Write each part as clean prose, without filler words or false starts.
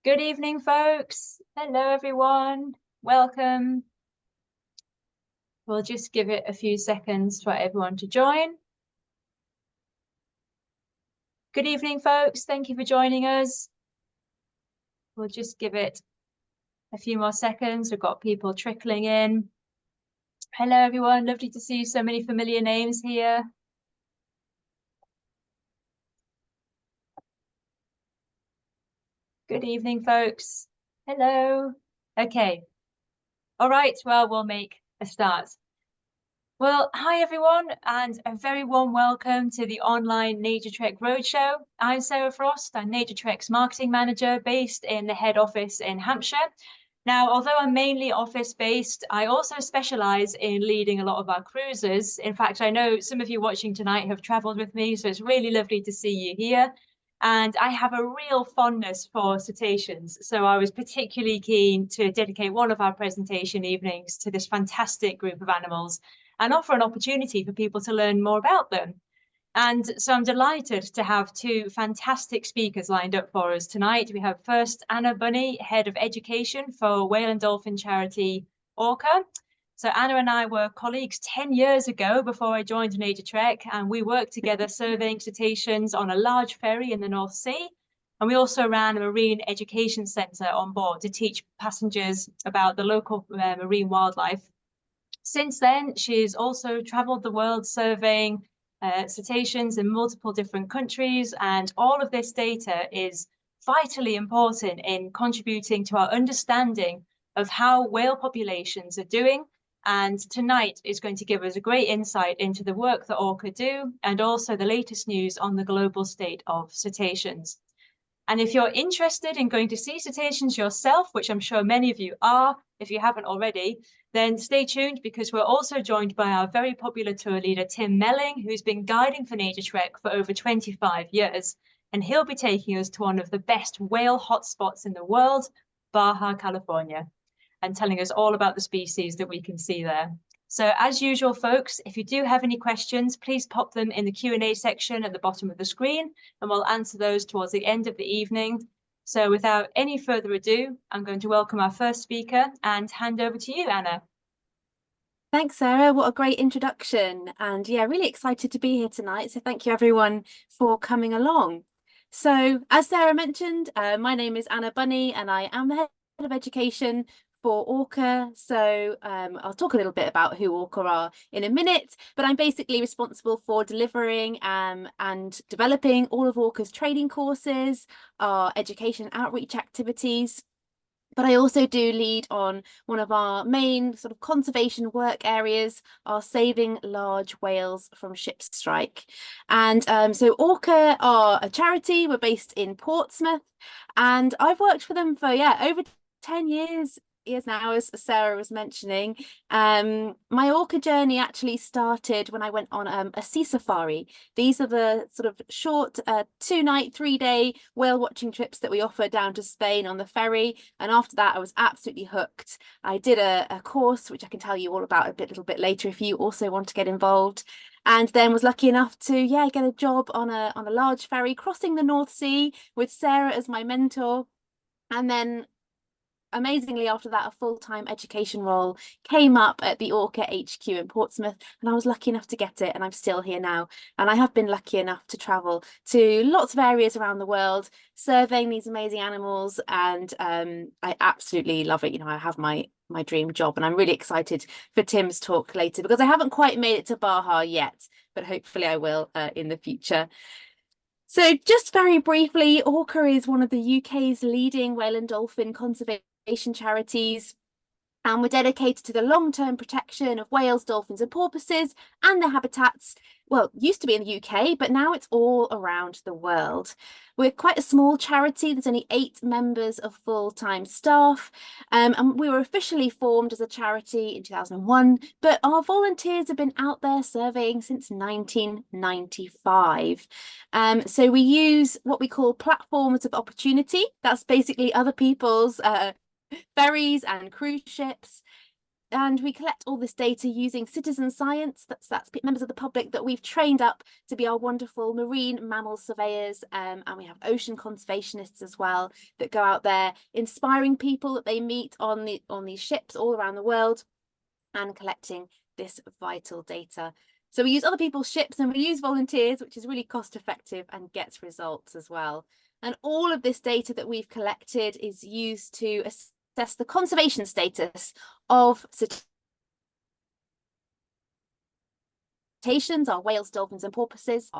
Good evening, folks. Hello, everyone. Welcome. We'll just give it a few seconds for everyone to join. Good evening, folks. Thank you for joining us. We'll just give it a few more seconds. We've got people trickling in. Hello, everyone. Lovely to see so many familiar names here. Good evening, folks. Hello. Okay. All right. Well, we'll make a start. Well, hi everyone, and a very warm welcome to the online Naturetrek Roadshow. I'm Sarah Frost. I'm Naturetrek's marketing manager based in the head office in Hampshire. Now, although I'm mainly office-based, I also specialize in leading a lot of our cruises. In fact, I know some of you watching tonight have traveled with me, so it's really lovely to see you here. And I have a real fondness for cetaceans. So I was particularly keen to dedicate one of our presentation evenings to this fantastic group of animals and offer an opportunity for people to learn more about them. And so I'm delighted to have two fantastic speakers lined up for us tonight. We have first Anna Bunney, Head of Education for whale and dolphin charity ORCA. So Anna and I were colleagues 10 years ago before I joined Naturetrek, and we worked together surveying cetaceans on a large ferry in the North Sea. And we also ran a marine education centre on board to teach passengers about the local marine wildlife. Since then, she's also travelled the world surveying cetaceans in multiple different countries, and all of this data is vitally important in contributing to our understanding of how whale populations are doing. And tonight is going to give us a great insight into the work that ORCA do and also the latest news on the global state of cetaceans. And if you're interested in going to see cetaceans yourself, which I'm sure many of you are, if you haven't already, then stay tuned because we're also joined by our very popular tour leader, Tim Melling, who's been guiding for Naturetrek for over 25 years. And he'll be taking us to one of the best whale hotspots in the world, Baja California, and telling us all about the species that we can see there. So as usual, folks, if you do have any questions, please pop them in the Q&A section at the bottom of the screen, and we'll answer those towards the end of the evening. So without any further ado, I'm going to welcome our first speaker and hand over to you, Anna. Thanks, Sarah. What a great introduction. And yeah, really excited to be here tonight. So thank you everyone for coming along. So as Sarah mentioned, my name is Anna Bunney and I am the Head of Education for ORCA. So I'll talk a little bit about who ORCA are in a minute, but I'm basically responsible for delivering and developing all of ORCA's training courses, our education outreach activities. But I also do lead on one of our main sort of conservation work areas, our saving large whales from ship strike. And so ORCA are a charity. We're based in Portsmouth, and I've worked for them for over 10 years now, as Sarah was mentioning. My ORCA journey actually started when I went on a sea safari. These are the sort of short 2-night, 3-day whale watching trips that we offer down to Spain on the ferry. And after that, I was absolutely hooked. I did a course, which I can tell you all about a little bit later if you also want to get involved. And then was lucky enough to get a job on a large ferry crossing the North Sea with Sarah as my mentor. And then amazingly, after that, a full-time education role came up at the ORCA HQ in Portsmouth, and I was lucky enough to get it, and I'm still here now. And I have been lucky enough to travel to lots of areas around the world, surveying these amazing animals, and I absolutely love it. I have my dream job, and I'm really excited for Tim's talk later because I haven't quite made it to Baja yet, but hopefully I will in the future. So just very briefly, ORCA is one of the UK's leading whale and dolphin conservation charities, and we're dedicated to the long-term protection of whales, dolphins and porpoises and their habitats. Well, used to be in the UK, but now it's all around the world. We're quite a small charity. There's only 8 members of full-time staff, and we were officially formed as a charity in 2001, but our volunteers have been out there surveying since 1995. So we use what we call platforms of opportunity. That's basically other people's ferries and cruise ships. and we collect all this data using citizen science. That's members of the public that we've trained up to be our wonderful marine mammal surveyors, and we have ocean conservationists as well that go out there inspiring people that they meet on these ships all around the world and collecting this vital data. So we use other people's ships and we use volunteers, which is really cost effective and gets results as well. And all of this data that we've collected is used to assess the conservation status of cetaceans, our whales, dolphins and porpoises.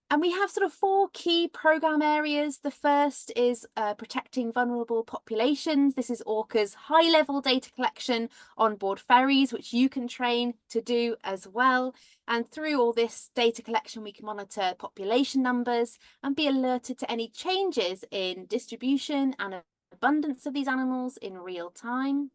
And we have sort of 4 key program areas. The first is protecting vulnerable populations. This is ORCA's high-level data collection on board ferries, which you can train to do as well. And through all this data collection, we can monitor population numbers and be alerted to any changes in distribution and abundance of these animals in real time.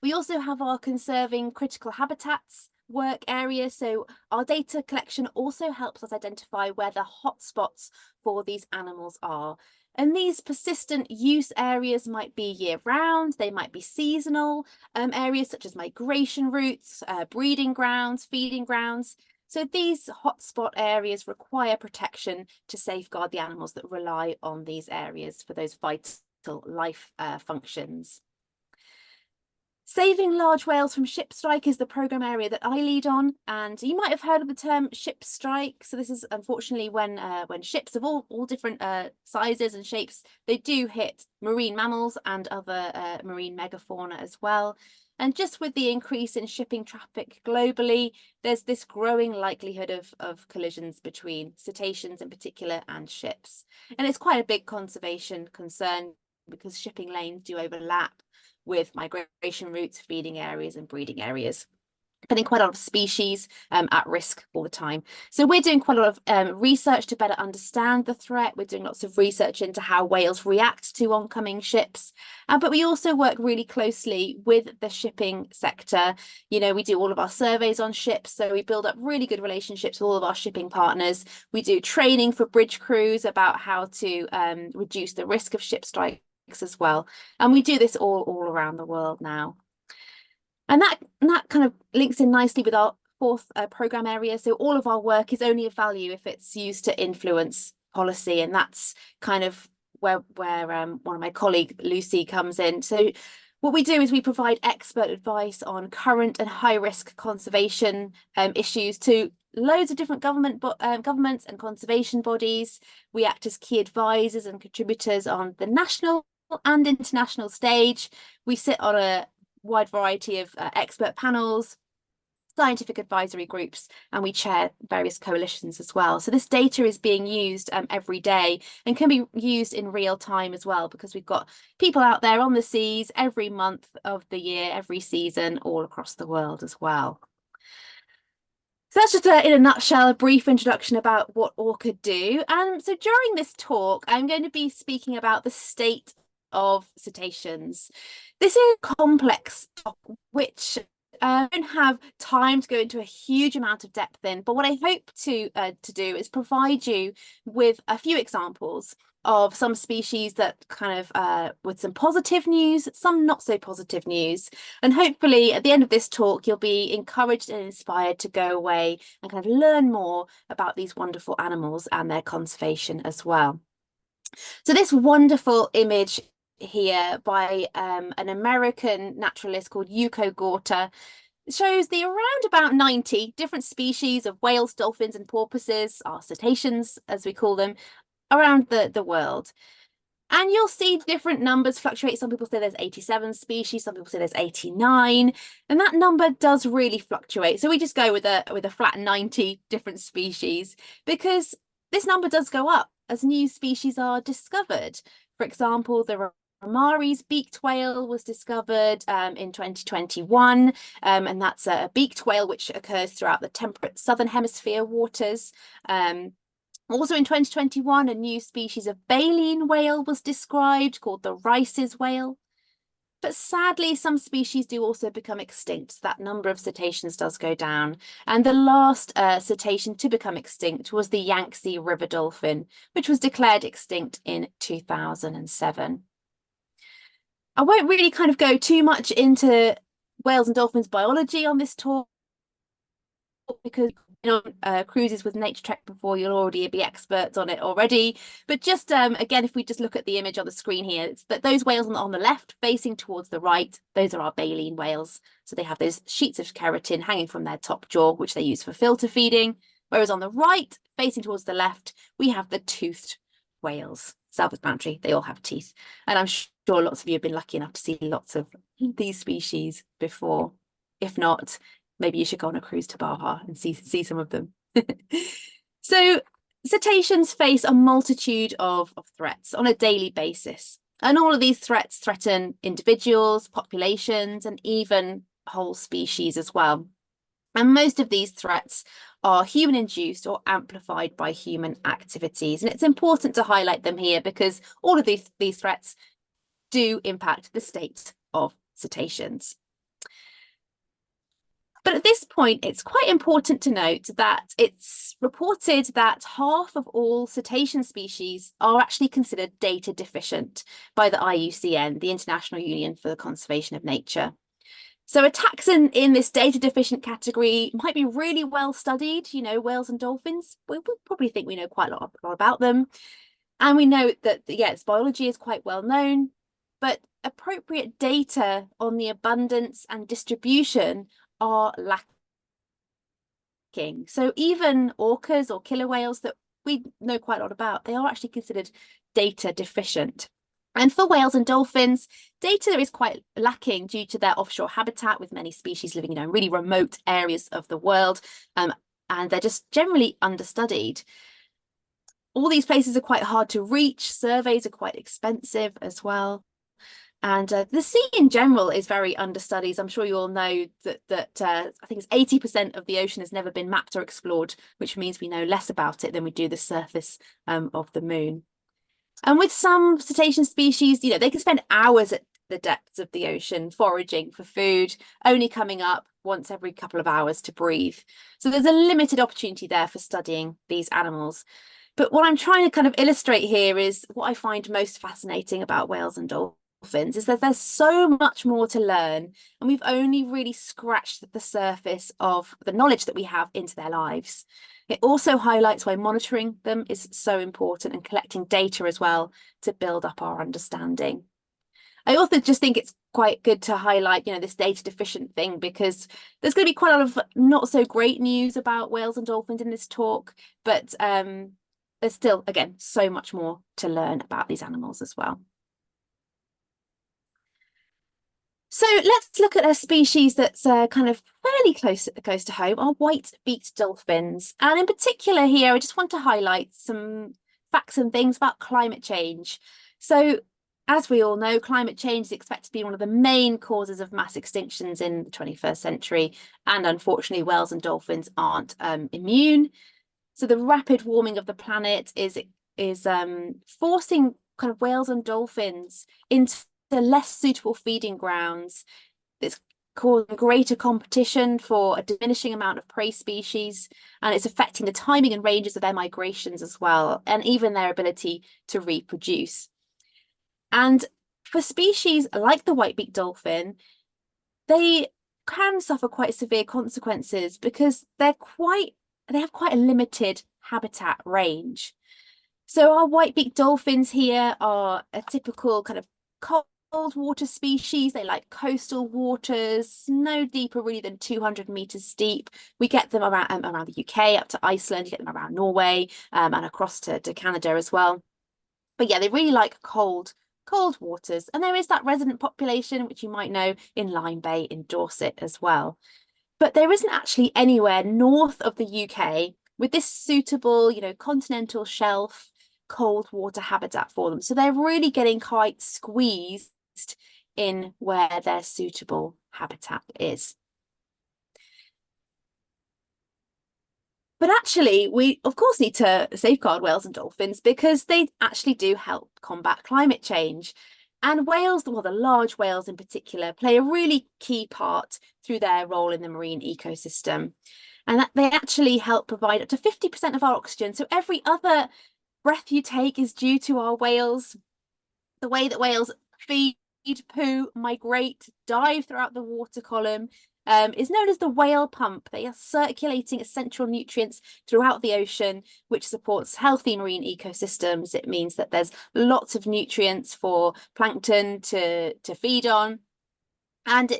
We also have our conserving critical habitats work area. So our data collection also helps us identify where the hotspots for these animals are. And these persistent use areas might be year round, they might be seasonal areas such as migration routes, breeding grounds, feeding grounds. So these hotspot areas require protection to safeguard the animals that rely on these areas for those vital life functions. Saving large whales from ship strike is the program area that I lead on, and you might have heard of the term ship strike. So this is unfortunately when ships of all different sizes and shapes, they do hit marine mammals and other marine megafauna as well. And just with the increase in shipping traffic globally, there's this growing likelihood of collisions between cetaceans in particular and ships. And it's quite a big conservation concern because shipping lanes do overlap with migration routes, feeding areas and breeding areas, putting quite a lot of species at risk all the time. So we're doing quite a lot of research to better understand the threat. We're doing lots of research into how whales react to oncoming ships, but we also work really closely with the shipping sector. You know, we do all of our surveys on ships, so we build up really good relationships with all of our shipping partners. We do training for bridge crews about how to reduce the risk of ship strikes as well, and we do this all around the world now. And that kind of links in nicely with our 4th program area. So all of our work is only of value if it's used to influence policy, and that's kind of where one of my colleague Lucy comes in. So what we do is we provide expert advice on current and high risk conservation issues to loads of different governments and conservation bodies. We act as key advisors and contributors on the national and international stage. We sit on a wide variety of expert panels, scientific advisory groups, and we chair various coalitions as well. So this data is being used every day and can be used in real time as well, because we've got people out there on the seas every month of the year, every season, all across the world as well. So that's just in a nutshell, a brief introduction about what ORCA do. And so during this talk, I'm going to be speaking about the state of cetaceans. This is a complex topic which I don't have time to go into a huge amount of depth in, but what I hope to do is provide you with a few examples of some species that kind of with some positive news, some not so positive news. And hopefully at the end of this talk, you'll be encouraged and inspired to go away and kind of learn more about these wonderful animals and their conservation as well. So this wonderful image here by an American naturalist called Yuko Gorta shows the around about 90 different species of whales, dolphins and porpoises, or cetaceans as we call them, around the world. And you'll see different numbers fluctuate. Some people say there's 87 species, some people say there's 89, and that number does really fluctuate. So we just go with a flat 90 different species, because this number does go up as new species are discovered. For example, the Ramari's beaked whale was discovered in 2021, and that's a beaked whale which occurs throughout the temperate southern hemisphere waters. Also in 2021, a new species of baleen whale was described called the Rice's whale. But sadly, some species do also become extinct. That number of cetaceans does go down. And the last cetacean to become extinct was the Yangtze river dolphin, which was declared extinct in 2007. I won't really kind of go too much into whales and dolphins biology on this talk because on cruises with Naturetrek before, you'll already be experts on it already. But just again, if we just look at the image on the screen here, it's that those whales on the left facing towards the right, those are our baleen whales. So they have those sheets of keratin hanging from their top jaw, which they use for filter feeding. Whereas on the right, facing towards the left, we have the toothed whales. Self-explanatory, they all have teeth. And I'm sure lots of you have been lucky enough to see lots of these species before. If not, maybe you should go on a cruise to Baja and see some of them. So cetaceans face a multitude of threats on a daily basis. And all of these threats threaten individuals, populations, and even whole species as well. And most of these threats are human-induced or amplified by human activities. And it's important to highlight them here because all of these threats do impact the state of cetaceans. But at this point, it's quite important to note that it's reported that half of all cetacean species are actually considered data deficient by the IUCN, the International Union for the Conservation of Nature. So a taxon in this data deficient category might be really well studied, whales and dolphins. We probably think we know quite a lot about them. And we know that, yes, biology is quite well known, but appropriate data on the abundance and distribution are lacking. So even orcas or killer whales that we know quite a lot about, they are actually considered data deficient. And for whales and dolphins, data is quite lacking due to their offshore habitat, with many species living in really remote areas of the world, and they're just generally understudied. All these places are quite hard to reach. Surveys are quite expensive as well. And the sea in general is very understudied. I'm sure you all know that I think it's 80% of the ocean has never been mapped or explored, which means we know less about it than we do the surface of the moon. And with some cetacean species, they can spend hours at the depths of the ocean foraging for food, only coming up once every couple of hours to breathe. So there's a limited opportunity there for studying these animals. But what I'm trying to kind of illustrate here is what I find most fascinating about whales and dolphins is that there's so much more to learn, and we've only really scratched the surface of the knowledge that we have into their lives. It also highlights why monitoring them is so important and collecting data as well to build up our understanding. I also just think it's quite good to highlight, this data deficient thing, because there's going to be quite a lot of not so great news about whales and dolphins in this talk, but there's still, again, so much more to learn about these animals as well. So let's look at a species that's kind of fairly close to home, our white-beaked dolphins. And in particular here, I just want to highlight some facts and things about climate change. So as we all know, climate change is expected to be one of the main causes of mass extinctions in the 21st century. And unfortunately, whales and dolphins aren't immune. So the rapid warming of the planet is forcing kind of whales and dolphins into less suitable feeding grounds. It's causing greater competition for a diminishing amount of prey species, and it's affecting the timing and ranges of their migrations as well, and even their ability to reproduce. And for species like the white-beaked dolphin, they can suffer quite severe consequences because they have quite a limited habitat range. So our white-beaked dolphins here are a typical kind of cold water species. They like coastal waters, no deeper really than 200 meters deep. We get them around the UK, up to Iceland, you get them around Norway, and across to Canada as well. But yeah, they really like cold waters. And there is that resident population, which you might know, in Lyme Bay in Dorset as well. But there isn't actually anywhere north of the UK with this suitable, continental shelf cold water habitat for them. So they're really getting quite squeezed in where their suitable habitat is. But actually, we of course need to safeguard whales and dolphins because they actually do help combat climate change. And whales, well, the large whales in particular, play a really key part through their role in the marine ecosystem. And that they actually help provide up to 50% of our oxygen. So every other breath you take is due to our whales. The way that whales feed poo, migrate, dive throughout the water column, is known as the whale pump. They are circulating essential nutrients throughout the ocean, which supports healthy marine ecosystems. It means that there's lots of nutrients for plankton to feed on. And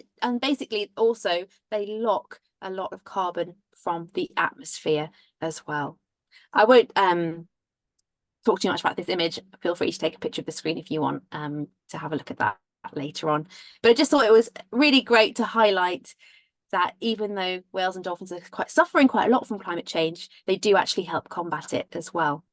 basically also they lock a lot of carbon from the atmosphere as well. I won't talk too much about this image. Feel free to take a picture of the screen if you want to have a look at that later on. But I just thought it was really great to highlight that even though whales and dolphins are suffering quite a lot from climate change, they do actually help combat it as well.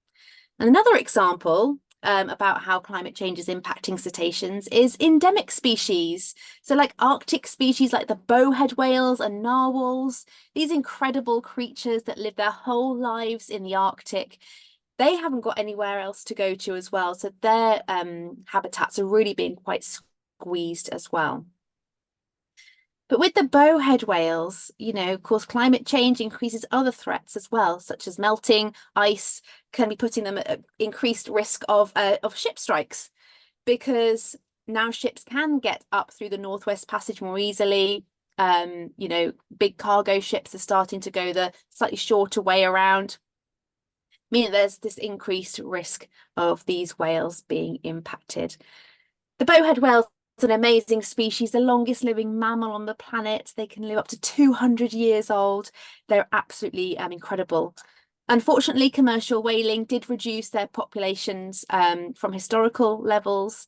And another example about how climate change is impacting cetaceans is endemic species. So like Arctic species like the bowhead whales and narwhals, these incredible creatures that live their whole lives in the Arctic, they haven't got anywhere else to go to as well. So their habitats are really being quite squeezed as well. But with the bowhead whales, you know, of course, climate change increases other threats as well, such as melting ice can be putting them at increased risk of ship strikes, because now ships can get up through the Northwest Passage more easily. You know, big cargo ships are starting to go the slightly shorter way around, meaning there's this increased risk of these whales being impacted. The bowhead whale is an amazing species, the longest living mammal on the planet. They can live up to 200 years old. They're absolutely incredible. Unfortunately, commercial whaling did reduce their populations from historical levels.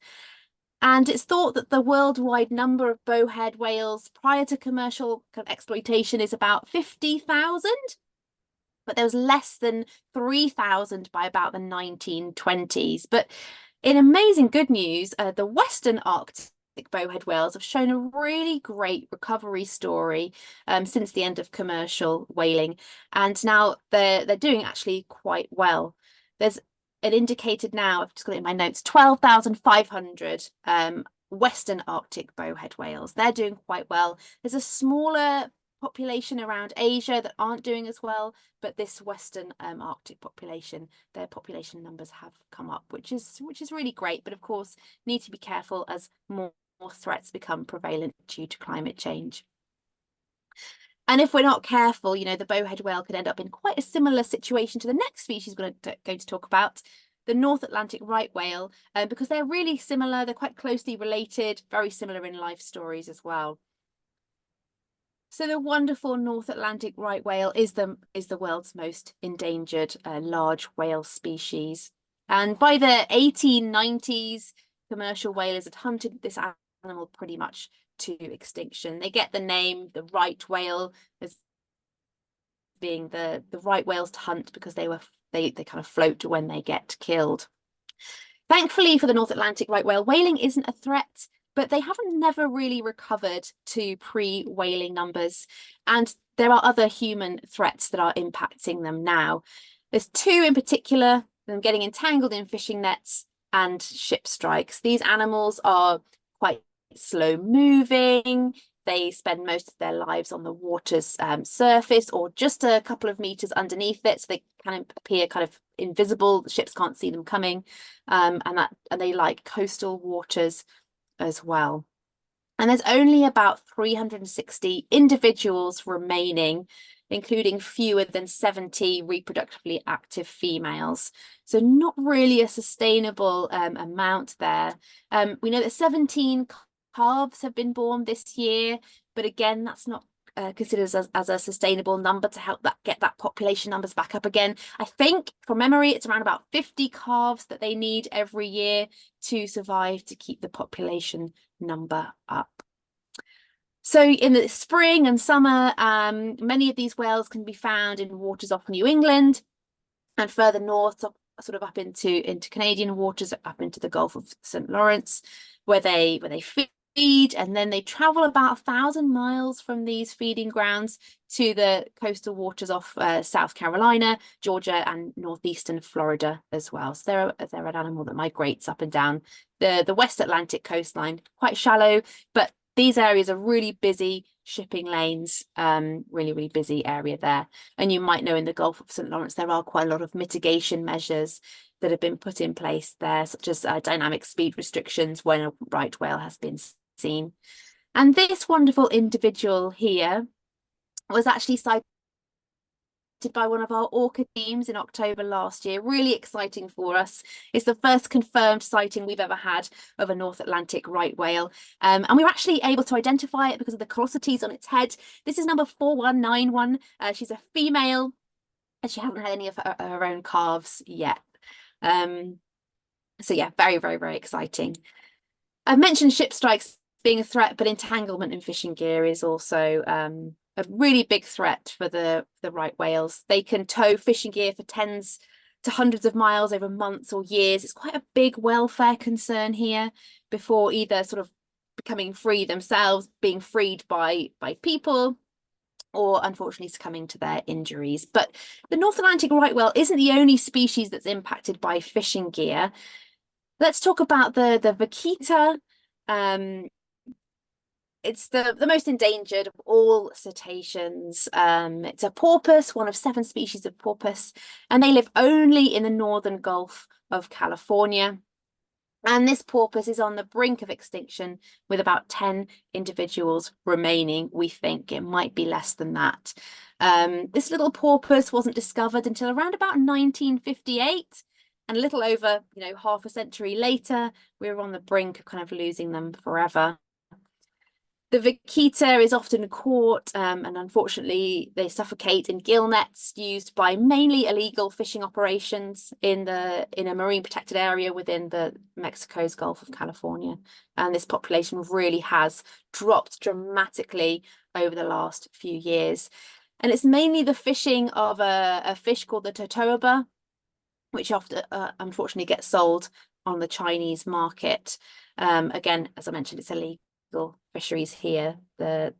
And it's thought that the worldwide number of bowhead whales prior to commercial exploitation is about 50,000. But there was less than 3,000 by about the 1920s. But in amazing good news, the Western Arctic bowhead whales have shown a really great recovery story since the end of commercial whaling, and now they're doing actually quite well. There's an indicated now, I've just got it in my notes, 12,500 Western Arctic bowhead whales. They're doing quite well. There's a smaller population around Asia that aren't doing as well, but this Western Arctic population, their population numbers have come up, which is really great. But of course, need to be careful as more threats become prevalent due to climate change. And if we're not careful, you know, the bowhead whale could end up in quite a similar situation to the next species we're going to talk about, the North Atlantic right whale, because they're really similar. They're quite closely related, very similar in life stories as well. So the wonderful North Atlantic right whale is the world's most endangered large whale species. And by the 1890s, commercial whalers had hunted this animal pretty much to extinction. They get the name, the right whale, as being the right whales to hunt because they kind of float when they get killed. Thankfully for the North Atlantic right whale, whaling isn't a threat, but they haven't never really recovered to pre-whaling numbers. And there are other human threats that are impacting them now. There's two in particular, them getting entangled in fishing nets and ship strikes. These animals are quite slow moving. They spend most of their lives on the water's surface or just a couple of meters underneath it. So they kind of appear kind of invisible. The ships can't see them coming. And they like coastal waters as well. And there's only about 360 individuals remaining, including fewer than 70 reproductively active females. So not really a sustainable amount there. We know that 17 calves have been born this year, but again, that's not considered as a sustainable number to help get that population numbers back up again. I think from memory, it's around about 50 calves that they need every year to survive to keep the population number up. So in the spring and summer, many of these whales can be found in waters off New England and further north, sort of up into Canadian waters, up into the Gulf of St. Lawrence, where they feed, and then they travel about 1,000 miles from these feeding grounds to the coastal waters off South Carolina, Georgia, and northeastern Florida as well. So they're an animal that migrates up and down the West Atlantic coastline, quite shallow, but these areas are really busy shipping lanes, really busy area there. And you might know in the Gulf of St. Lawrence, there are quite a lot of mitigation measures that have been put in place there, such as dynamic speed restrictions when a right whale has been seen. And this wonderful individual here was actually sighted by one of our ORCA teams in October last year. Really exciting for us. It's the first confirmed sighting we've ever had of a North Atlantic right whale. And we were actually able to identify it because of the callosities on its head. This is number 4191. She's a female and she hasn't had any of her own calves yet. So yeah, very exciting. I've mentioned ship strikes being a threat, but entanglement in fishing gear is also a really big threat for the right whales. They can tow fishing gear for tens to hundreds of miles over months or years. It's quite a big welfare concern here before either sort of becoming free themselves, being freed by people, or unfortunately succumbing to their injuries. But the North Atlantic right whale isn't the only species that's impacted by fishing gear. Let's talk about the vaquita. It's the most endangered of all cetaceans. It's a porpoise, one of 7 species of porpoise, and they live only in the northern Gulf of California. And this porpoise is on the brink of extinction with about 10 individuals remaining. We think it might be less than that. This little porpoise wasn't discovered until around about 1958. And a little over, half a century later, we were on the brink of kind of losing them forever. The vaquita is often caught, and unfortunately they suffocate in gill nets used by mainly illegal fishing operations in a marine protected area within the Mexico's Gulf of California. And this population really has dropped dramatically over the last few years. And it's mainly the fishing of a fish called the totoaba, which often unfortunately gets sold on the Chinese market. Again, as I mentioned, it's illegal fisheries here. There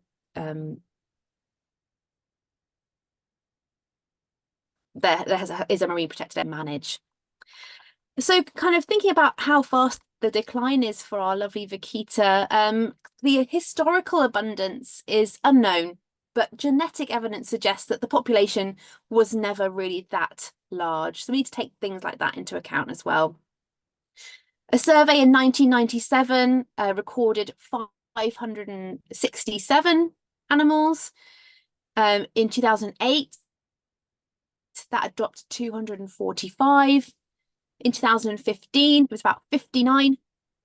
is a marine protected area managed. So kind of thinking about how fast the decline is for our lovely vaquita, the historical abundance is unknown, but genetic evidence suggests that the population was never really that large. So we need to take things like that into account as well. A survey in 1997 recorded 567 animals. In 2008, that had dropped to 245. In 2015, it was about 59.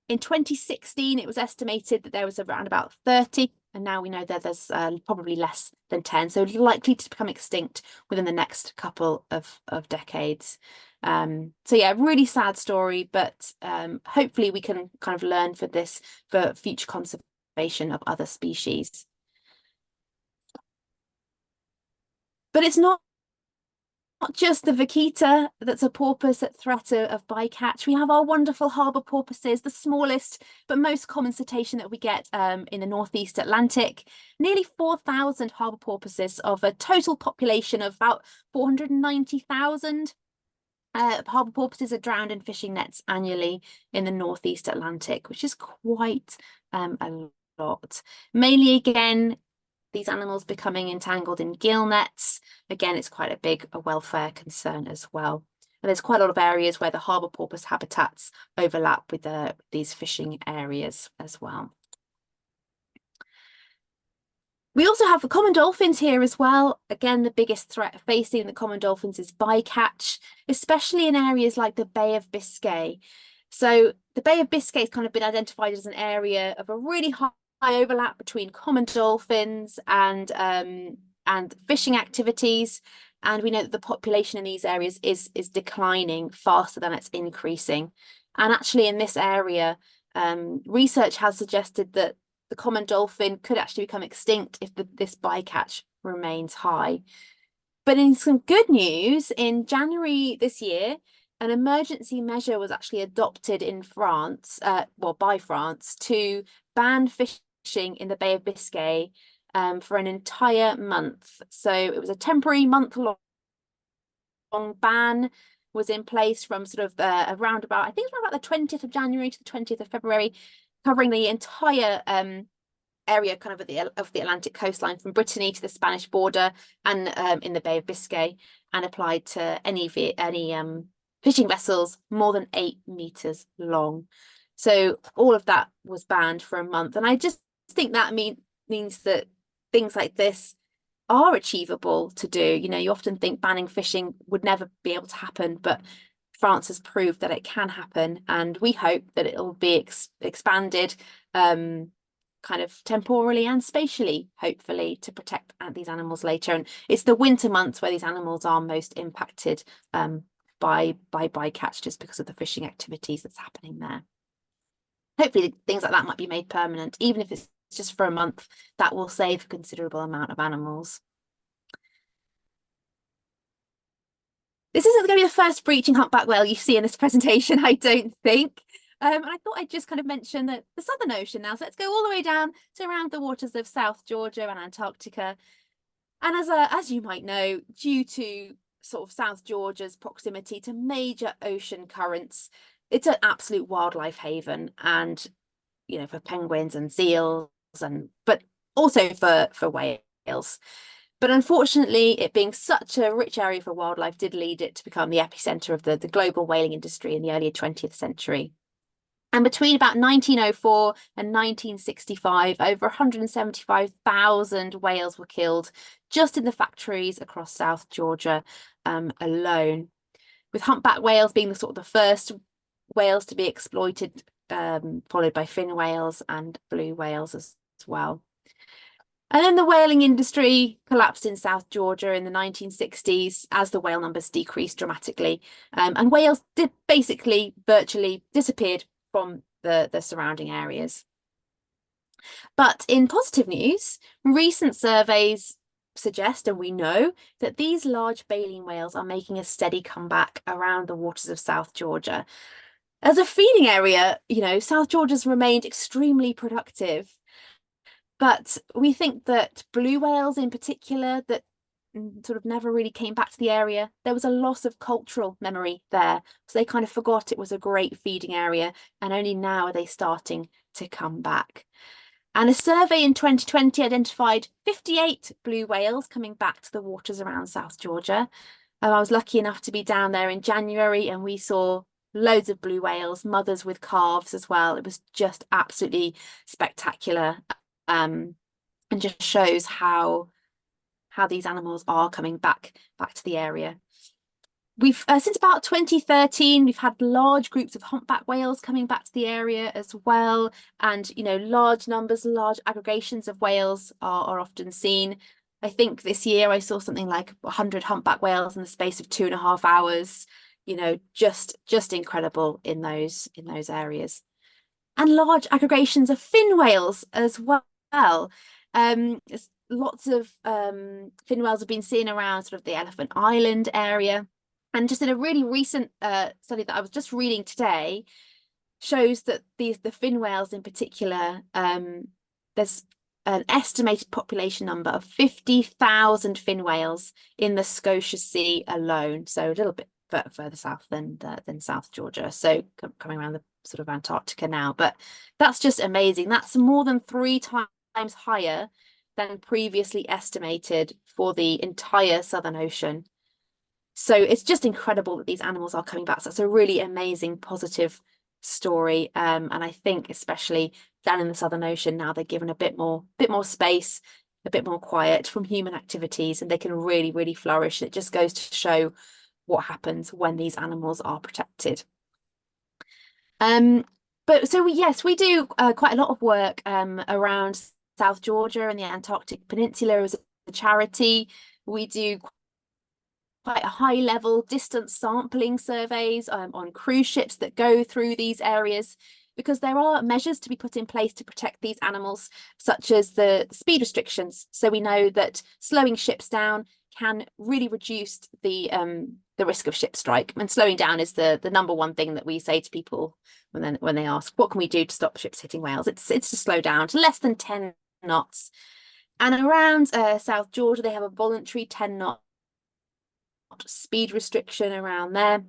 In 2016, it was estimated that there was around about 30. And now we know that there's probably less than 10. So likely to become extinct within the next couple of decades. So yeah, really sad story, but hopefully we can kind of learn for this for future conservation of other species. But it's not just the vaquita that's a porpoise at threat of bycatch. We have our wonderful harbour porpoises, the smallest but most common cetacean that we get in the northeast Atlantic. Nearly 4,000 harbour porpoises of a total population of about 490,000. Harbour porpoises are drowned in fishing nets annually in the northeast Atlantic, which is quite a lot. Mainly, again, these animals becoming entangled in gill nets. Again, it's quite a big welfare concern as well. And there's quite a lot of areas where the harbour porpoise habitats overlap with these fishing areas as well. We also have the common dolphins here as well. Again, the biggest threat facing the common dolphins is bycatch, especially in areas like the Bay of Biscay. So the Bay of Biscay has kind of been identified as an area of a really high overlap between common dolphins and fishing activities. And we know that the population in these areas is declining faster than it's increasing. And actually in this area, research has suggested that the common dolphin could actually become extinct if this bycatch remains high. But in some good news, in January this year, an emergency measure was actually adopted in France, by France, to ban fishing in the Bay of Biscay for an entire month. So it was a temporary month-long ban was in place from sort of around about, I think it was around about the 20th of January to the 20th of February, covering the entire area kind of of the Atlantic coastline from Brittany to the Spanish border and in the Bay of Biscay, and applied to any fishing vessels more than 8 meters long. So all of that was banned for a month. And I just think that means that things like this are achievable to do. You know, you often think banning fishing would never be able to happen, but France has proved that it can happen, and we hope that it'll be expanded kind of temporally and spatially, hopefully, to protect these animals later. And it's the winter months where these animals are most impacted by bycatch, just because of the fishing activities that's happening there. Hopefully things like that might be made permanent, even if it's just for a month. That will save a considerable amount of animals. This isn't going to be the first breaching humpback whale you see in this presentation, I don't think. And I thought I'd just kind of mention that the Southern Ocean now. So let's go all the way down to around the waters of South Georgia and Antarctica. And as you might know, due to sort of South Georgia's proximity to major ocean currents, it's an absolute wildlife haven. And, you know, for penguins and seals, but also for whales. But unfortunately, it being such a rich area for wildlife did lead it to become the epicenter of the global whaling industry in the early 20th century. And between about 1904 and 1965, over 175,000 whales were killed just in the factories across South Georgia alone, with humpback whales being the first whales to be exploited, followed by fin whales and blue whales as well. And then the whaling industry collapsed in South Georgia in the 1960s as the whale numbers decreased dramatically. And whales did basically virtually disappeared from the surrounding areas. But in positive news, recent surveys suggest, and we know, that these large baleen whales are making a steady comeback around the waters of South Georgia. As a feeding area, you know, South Georgia's remained extremely productive. But we think that blue whales in particular, that sort of never really came back to the area, there was a loss of cultural memory there. So they kind of forgot it was a great feeding area, and only now are they starting to come back. And a survey in 2020 identified 58 blue whales coming back to the waters around South Georgia. I was lucky enough to be down there in January, and we saw loads of blue whales, mothers with calves as well. It was just absolutely spectacular. And just shows how these animals are coming back to the area. We've since about 2013, we've had large groups of humpback whales coming back to the area as well. And, you know, large numbers, large aggregations of whales are often seen. I think this year I saw something like 100 humpback whales in the space of 2.5 hours. You know, just incredible in those areas. And large aggregations of fin whales as well. Lots of fin whales have been seen around sort of the Elephant Island area, and just in a really recent study that I was just reading today shows that the fin whales in particular, there's an estimated population number of 50,000 fin whales in the Scotia Sea alone, so a little bit further south than South Georgia, so coming around the sort of Antarctica now. But that's just amazing. That's more than 3 times higher than previously estimated for the entire Southern Ocean. So it's just incredible that these animals are coming back. So it's a really amazing, positive story. And I think especially down in the Southern Ocean now, they're given a bit more space, a bit more quiet from human activities, and they can really, really flourish. It just goes to show what happens when these animals are protected. But so yes, we do quite a lot of work around South Georgia and the Antarctic Peninsula as a charity. We do quite a high level distance sampling surveys on cruise ships that go through these areas, because there are measures to be put in place to protect these animals, such as the speed restrictions. So we know that slowing ships down can really reduce the risk of ship strike. And slowing down is the number one thing that we say to people when they ask, what can we do to stop ships hitting whales? It's to slow down to less than 10 knots. And around South Georgia, they have a voluntary 10-knot speed restriction around there.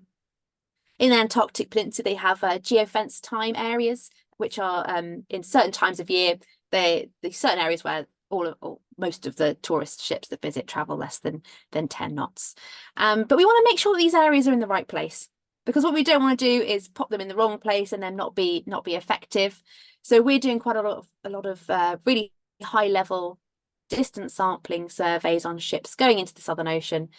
In the Antarctic Peninsula, they have geofence time areas, which are in certain times of year, there's certain areas where or most of the tourist ships that visit travel less than 10 knots. But we want to make sure that these areas are in the right place, because what we don't want to do is pop them in the wrong place and then not be effective. So we're doing quite a lot of really high level distance sampling surveys on ships going into the Southern Ocean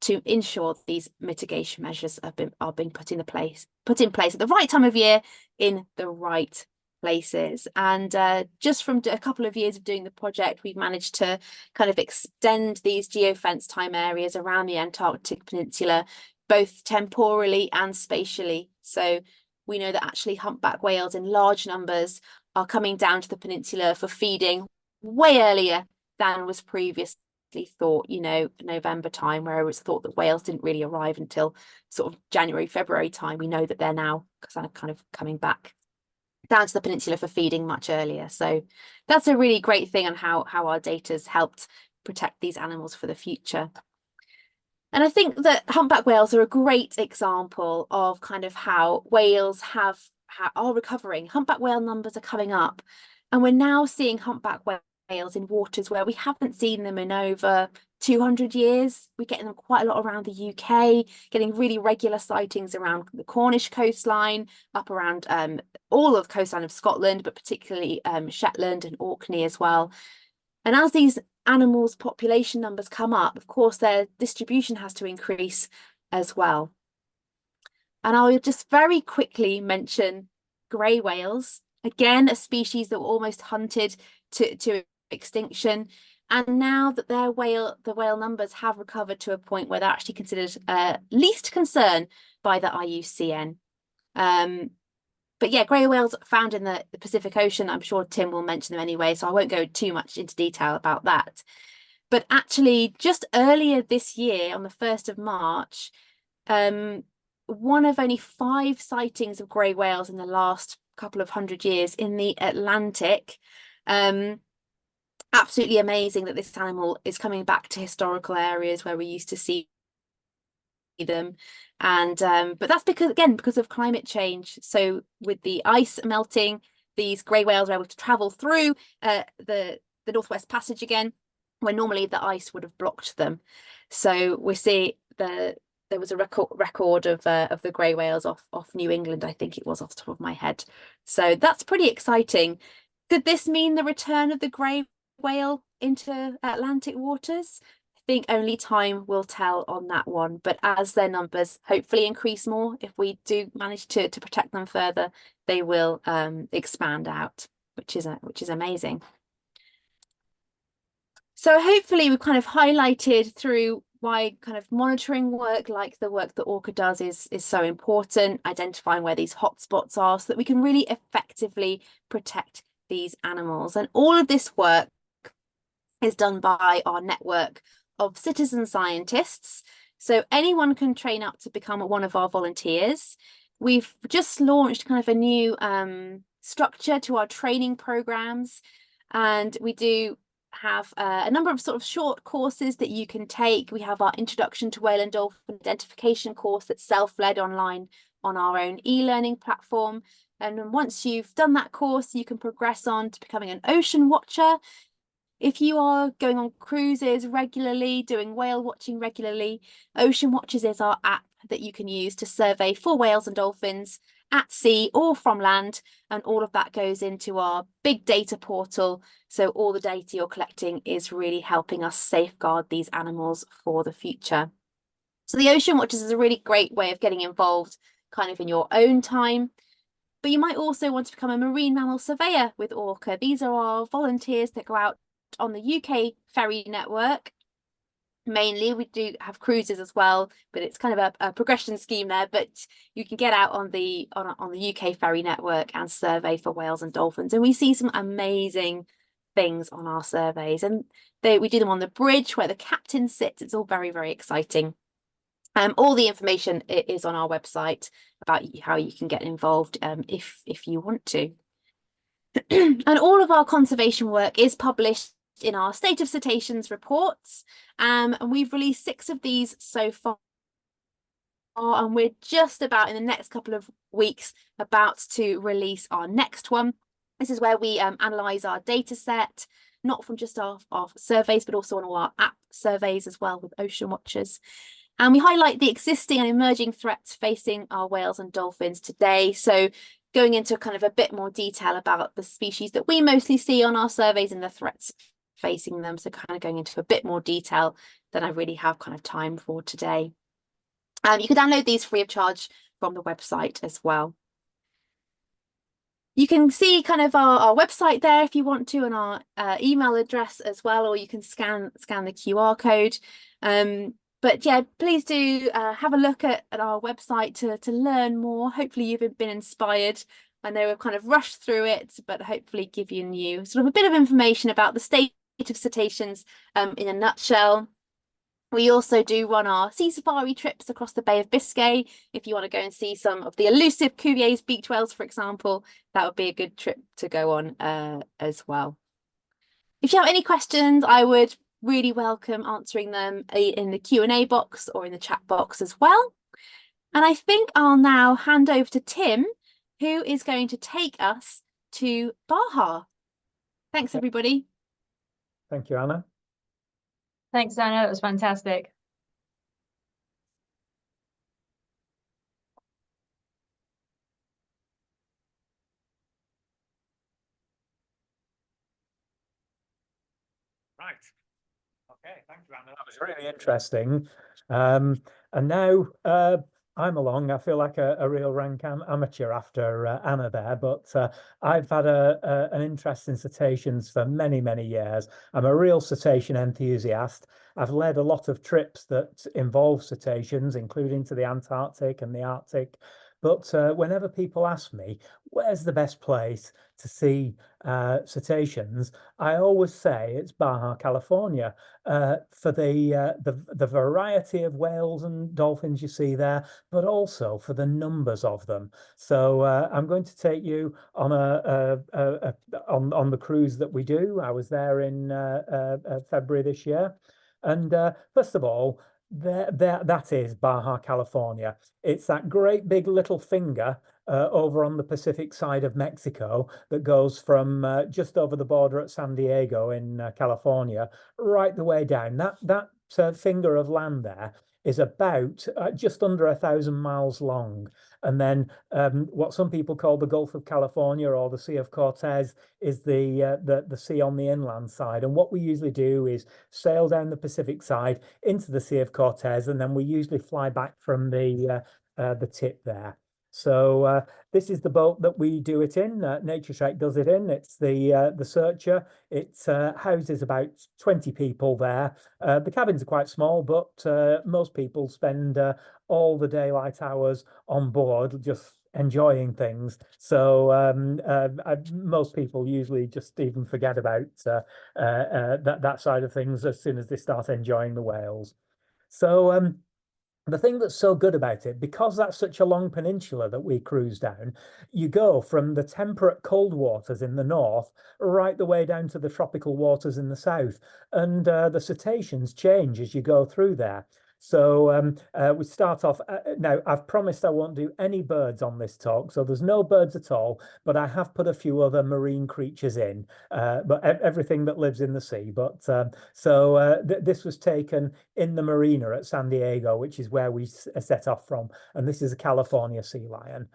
to ensure that these mitigation measures are being put in place at the right time of year in the right places. And just from a couple of years of doing the project, we've managed to kind of extend these geofence time areas around the Antarctic Peninsula, both temporally and spatially. So we know that actually humpback whales in large numbers are coming down to the peninsula for feeding way earlier than was previously thought, November time, where it was thought that whales didn't really arrive until sort of January, February time. We know that they're now kind of coming back down to the peninsula for feeding much earlier. So that's a really great thing on how our data's helped protect these animals for the future. And I think that humpback whales are a great example of kind of how whales are recovering. Humpback whale numbers are coming up, and we're now seeing humpback whales in waters where we haven't seen them in over 200 years. We're getting them quite a lot around the UK, getting really regular sightings around the Cornish coastline, up around all of the coastline of Scotland, but particularly Shetland and Orkney as well. And as these animals' population numbers come up, of course, their distribution has to increase as well. And I'll just very quickly mention grey whales, again, a species that were almost hunted to extinction. And now that the whale numbers have recovered to a point where they're actually considered least concern by the IUCN. But yeah, grey whales found in the Pacific Ocean. I'm sure Tim will mention them anyway, so I won't go too much into detail about that. But actually, just earlier this year, on the 1st of March, one of only 5 sightings of grey whales in the last couple of hundred years in the Atlantic. Absolutely amazing that this animal is coming back to historical areas where we used to see them. And but that's because of climate change. So with the ice melting, these grey whales are able to travel through the Northwest Passage again, where normally the ice would have blocked them. So we see there was a record of the grey whales off New England, I think it was, off the top of my head. So that's pretty exciting. Could this mean the return of the grey whale into Atlantic waters? I think only time will tell on that one. But as their numbers hopefully increase more, if we do manage to protect them further, they will expand out, which is amazing. So hopefully we've kind of highlighted through why kind of monitoring work like the work that ORCA does is so important, identifying where these hotspots are so that we can really effectively protect these animals. And all of this work is done by our network of citizen scientists. So anyone can train up to become one of our volunteers. We've just launched kind of a new structure to our training programs, and we do have a number of sort of short courses that you can take. We have our Introduction to Whale and Dolphin Identification course that's self-led online on our own e-learning platform. And once you've done that course, you can progress on to becoming an ocean watcher. If you are going on cruises regularly, doing whale watching regularly, Ocean Watchers is our app that you can use to survey for whales and dolphins at sea or from land. And all of that goes into our big data portal. So all the data you're collecting is really helping us safeguard these animals for the future. So the Ocean Watchers is a really great way of getting involved kind of in your own time. But you might also want to become a marine mammal surveyor with ORCA. These are our volunteers that go out on the UK ferry network. Mainly, we do have cruises as well, but it's kind of a progression scheme there. But you can get out on the UK ferry network and survey for whales and dolphins, and we see some amazing things on our surveys. And we do them on the bridge where the captain sits. It's all very, very exciting. All the information is on our website about how you can get involved if you want to. And all of our conservation work is published in our State of Cetaceans reports, and we've released 6 of these so far, and we're just about in the next couple of weeks about to release our next one. This is where we analyse our data set, not from just our surveys, but also on all our app surveys as well with ocean watchers. And we highlight the existing and emerging threats facing our whales and dolphins today. So going into kind of a bit more detail about the species that we mostly see on our surveys and the threats facing them. So kind of going into a bit more detail than I really have kind of time for today. You can download these free of charge from the website as well. You can see kind of our website there if you want to, and our email address as well, or you can scan the QR code. But yeah, please do have a look at our website to learn more. Hopefully you've been inspired. I know we've kind of rushed through it, but hopefully give you new sort of a bit of information about the state of cetaceans in a nutshell. We also do run our sea safari trips across the Bay of Biscay. If you want to go and see some of the elusive Cuvier's beach whales, for example, that would be a good trip to go on as well. If you have any questions, I would really welcome answering them in the Q&A box or in the chat box as well. And I think I'll now hand over to Tim, who is going to take us to Baja. Thanks, everybody. Thank you, Anna. Thanks, Anna. That was fantastic. Right. Okay, thank you, Anna. That was really interesting. And now I'm along. I feel like a real rank amateur after Anna there, but I've had an interest in cetaceans for many, many years. I'm a real cetacean enthusiast. I've led a lot of trips that involve cetaceans, including to the Antarctic and the Arctic. But whenever people ask me, where's the best place to see cetaceans, I always say it's Baja California for the variety of whales and dolphins you see there, but also for the numbers of them. So I'm going to take you on on the cruise that we do. I was there in February this year, and first of all, that is Baja California. It's that great big little finger over on the Pacific side of Mexico that goes from just over the border at San Diego in California right the way down. That finger of land there is about just under 1,000 miles long. And then what some people call the Gulf of California or the Sea of Cortez is the sea on the inland side. And what we usually do is sail down the Pacific side into the Sea of Cortez, and then we usually fly back from the tip there. So this is the boat that we do it in. Naturetrek does it in. It's the Searcher. It houses about 20 people there. The cabins are quite small, but most people spend all the daylight hours on board just enjoying things. So most people usually just even forget about that side of things as soon as they start enjoying the whales. So the thing that's so good about it, because that's such a long peninsula that we cruise down, you go from the temperate cold waters in the north right the way down to the tropical waters in the south. And the cetaceans change as you go through there. So we start off, now I've promised I won't do any birds on this talk, so there's no birds at all, but I have put a few other marine creatures in, but everything that lives in the sea. But this was taken in the marina at San Diego, which is where we set off from, and this is a California sea lion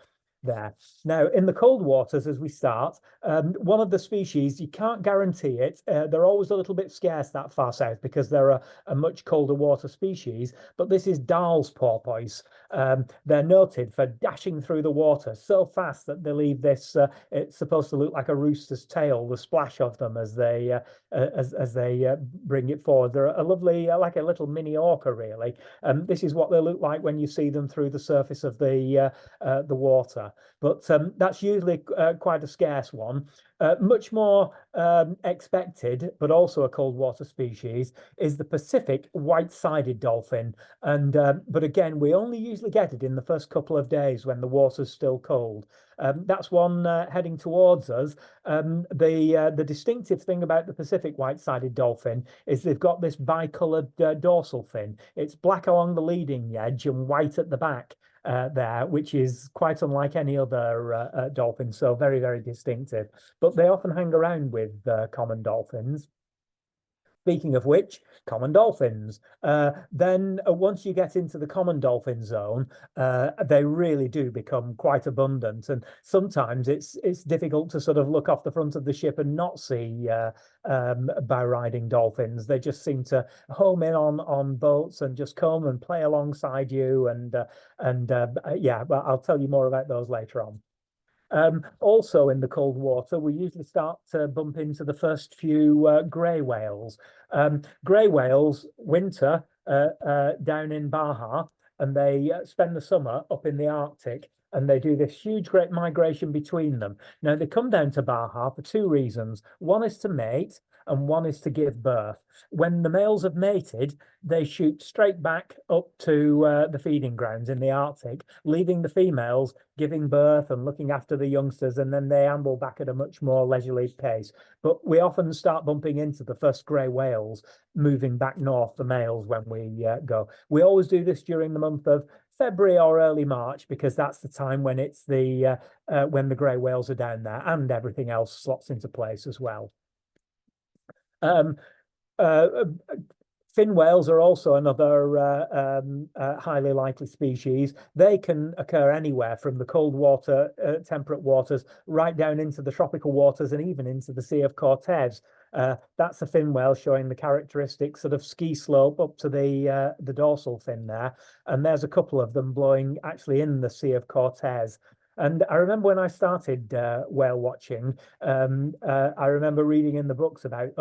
there. Now, in the cold waters, as we start, one of the species, you can't guarantee it. They're always a little bit scarce that far south because they're a much colder water species, but this is Dahl's porpoise. They're noted for dashing through the water so fast that they leave this, it's supposed to look like a rooster's tail, the splash of them as they bring it forward. They're a lovely, like a little mini orca, really. This is what they look like when you see them through the surface of the water. But that's usually quite a scarce one. Much more expected, but also a cold water species, is the Pacific white-sided dolphin. And but again, we only usually get it in the first couple of days when the water's still cold. That's one heading towards us. The distinctive thing about the Pacific white-sided dolphin is they've got this bicolored dorsal fin. It's black along the leading edge and white at the back. there, which is quite unlike any other dolphin, so very, very distinctive. But they often hang around with common dolphins. Speaking of which, common dolphins. Then once you get into the common dolphin zone, they really do become quite abundant. And sometimes it's difficult to sort of look off the front of the ship and not see bow riding dolphins. They just seem to home in on boats and just come and play alongside you. And yeah, but I'll tell you more about those later on. Also in the cold water, we usually start to bump into the first few grey whales. Grey whales winter down in Baja, and they spend the summer up in the Arctic, and they do this huge great migration between them. Now they come down to Baja for two reasons. One is to mate, and one is to give birth. When the males have mated, they shoot straight back up to the feeding grounds in the Arctic, leaving the females giving birth and looking after the youngsters, and then they amble back at a much more leisurely pace. But we often start bumping into the first grey whales moving back north, the males, when we go. We always do this during the month of February or early March, because that's the time when it's the when the grey whales are down there, and everything else slots into place as well. Fin whales are also another highly likely species. They can occur anywhere from the cold water, temperate waters, right down into the tropical waters and even into the Sea of Cortez. That's a fin whale showing the characteristic sort of ski slope up to the dorsal fin there. And there's a couple of them blowing actually in the Sea of Cortez. And I remember when I started whale watching, I remember reading in the books about,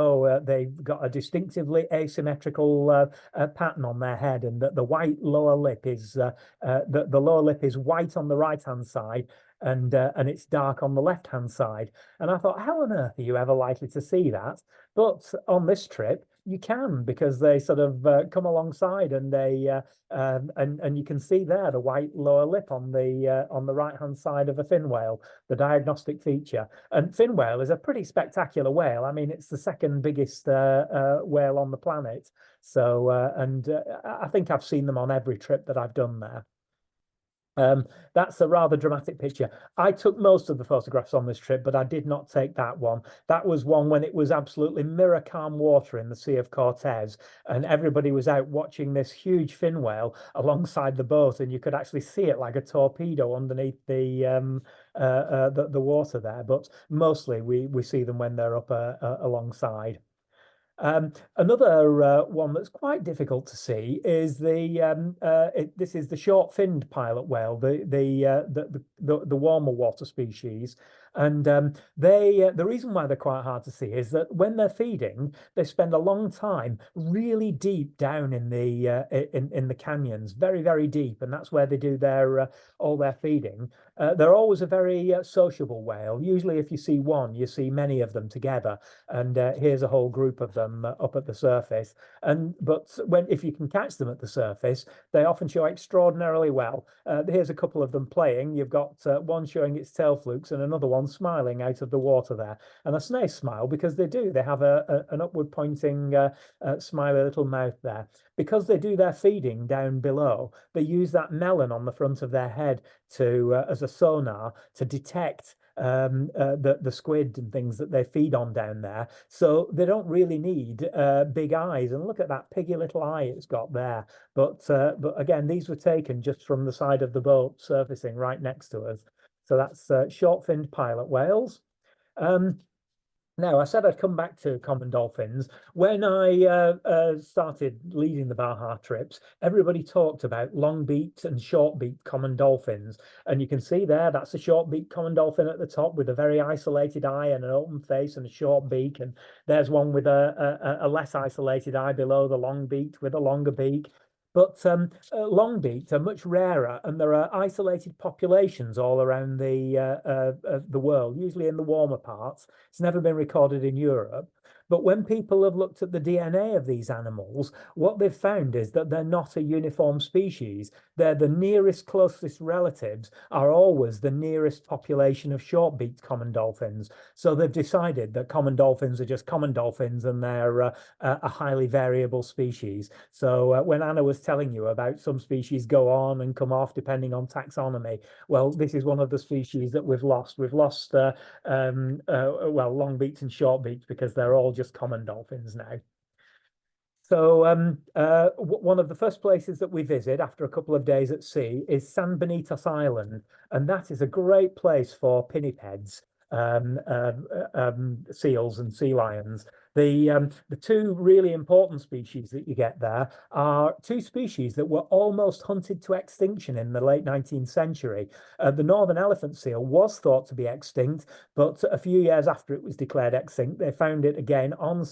they've got a distinctively asymmetrical pattern on their head, and that the white lower lip is the lower lip is white on the right-hand side, and it's dark on the left-hand side. And I thought, how on earth are you ever likely to see that? But on this trip, you can, because they sort of come alongside, and they and you can see there the white lower lip on the right hand side of a fin whale, the diagnostic feature. And fin whale is a pretty spectacular whale. I mean, it's the second biggest whale on the planet. So I think I've seen them on every trip that I've done there. That's a rather dramatic picture. I took most of the photographs on this trip, but I did not take that one. That was one when it was absolutely mirror calm water in the Sea of Cortez, and everybody was out watching this huge fin whale alongside the boat, and you could actually see it like a torpedo underneath the water there. But mostly we see them when they're up alongside. Another one that's quite difficult to see is this is the short-finned pilot whale, the warmer water species. And the reason why they're quite hard to see is that when they're feeding, they spend a long time really deep down in the canyons, very, very deep, and that's where they do their all their feeding. They're always a very sociable whale. Usually, if you see one, you see many of them together, and here's a whole group of them up at the surface. But if you can catch them at the surface, they often show extraordinarily well. Here's a couple of them playing. You've got one showing its tail flukes and another one smiling out of the water there. And a nice smile, because they have an upward pointing smiley little mouth there. Because they do their feeding down below, they use that melon on the front of their head to as a sonar to detect the squid and things that they feed on down there. So they don't really need big eyes. And look at that piggy little eye it's got there. But again, these were taken just from the side of the boat surfacing right next to us. So that's short-finned pilot whales. Now, I said I'd come back to common dolphins. When I started leading the Baja trips, everybody talked about long-beaked and short-beaked common dolphins. And you can see there, that's a short-beaked common dolphin at the top with a very isolated eye and an open face and a short beak. And there's one with a less isolated eye below, the long-beaked with a longer beak. But long-beaked are much rarer, and there are isolated populations all around the world, usually in the warmer parts. It's never been recorded in Europe. But when people have looked at the DNA of these animals, what they've found is that they're not a uniform species. They're the nearest, closest relatives are always the nearest population of short-beaked common dolphins. So they've decided that common dolphins are just common dolphins and they're a highly variable species. So when Anna was telling you about some species go on and come off depending on taxonomy, well, this is one of the species that we've lost. We've lost, well, long-beaked and short-beaked because they're all just common dolphins now. So one of the first places that we visit after a couple of days at sea is San Benito's Island, and that is a great place for pinnipeds, seals and sea lions. The two really important species that you get there are two species that were almost hunted to extinction in the late 19th century. The northern elephant seal was thought to be extinct, but a few years after it was declared extinct, they found it again on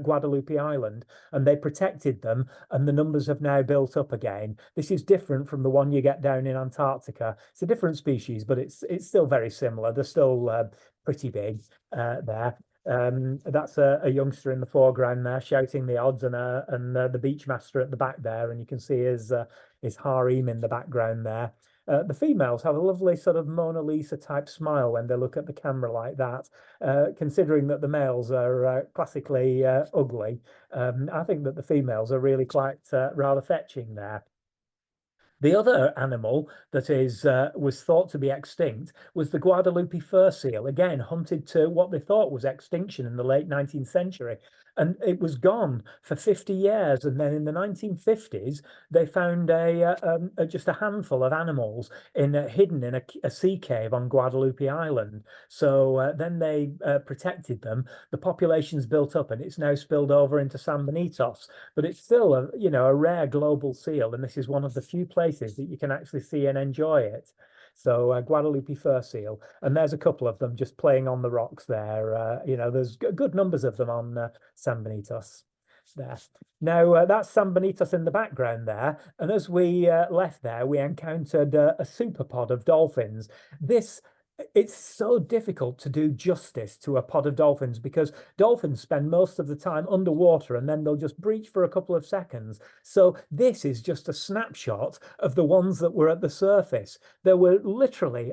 Guadalupe Island, and they protected them, and the numbers have now built up again. This is different from the one you get down in Antarctica. It's a different species, but it's still very similar. They're still pretty big there. That's a youngster in the foreground there shouting the odds, and the beachmaster at the back there, and you can see his harem in the background there. The females have a lovely sort of Mona Lisa type smile when they look at the camera like that. Considering that the males are classically ugly, I think that the females are really quite rather fetching there. The other animal that was thought to be extinct was the Guadalupe fur seal, again hunted to what they thought was extinction in the late 19th century. And it was gone for 50 years. And then in the 1950s, they found just a handful of animals hidden in a sea cave on Guadalupe Island. So then they protected them. The population's built up, and it's now spilled over into San Benitos. But it's still a rare global seal, and this is one of the few places that you can actually see and enjoy it. So Guadalupe fur seal, and there's a couple of them just playing on the rocks there. There's good numbers of them on San Benitos there. Now that's San Benitos in the background there, and as we left there, we encountered a superpod of dolphins. It's so difficult to do justice to a pod of dolphins because dolphins spend most of the time underwater and then they'll just breach for a couple of seconds. So this is just a snapshot of the ones that were at the surface. There were literally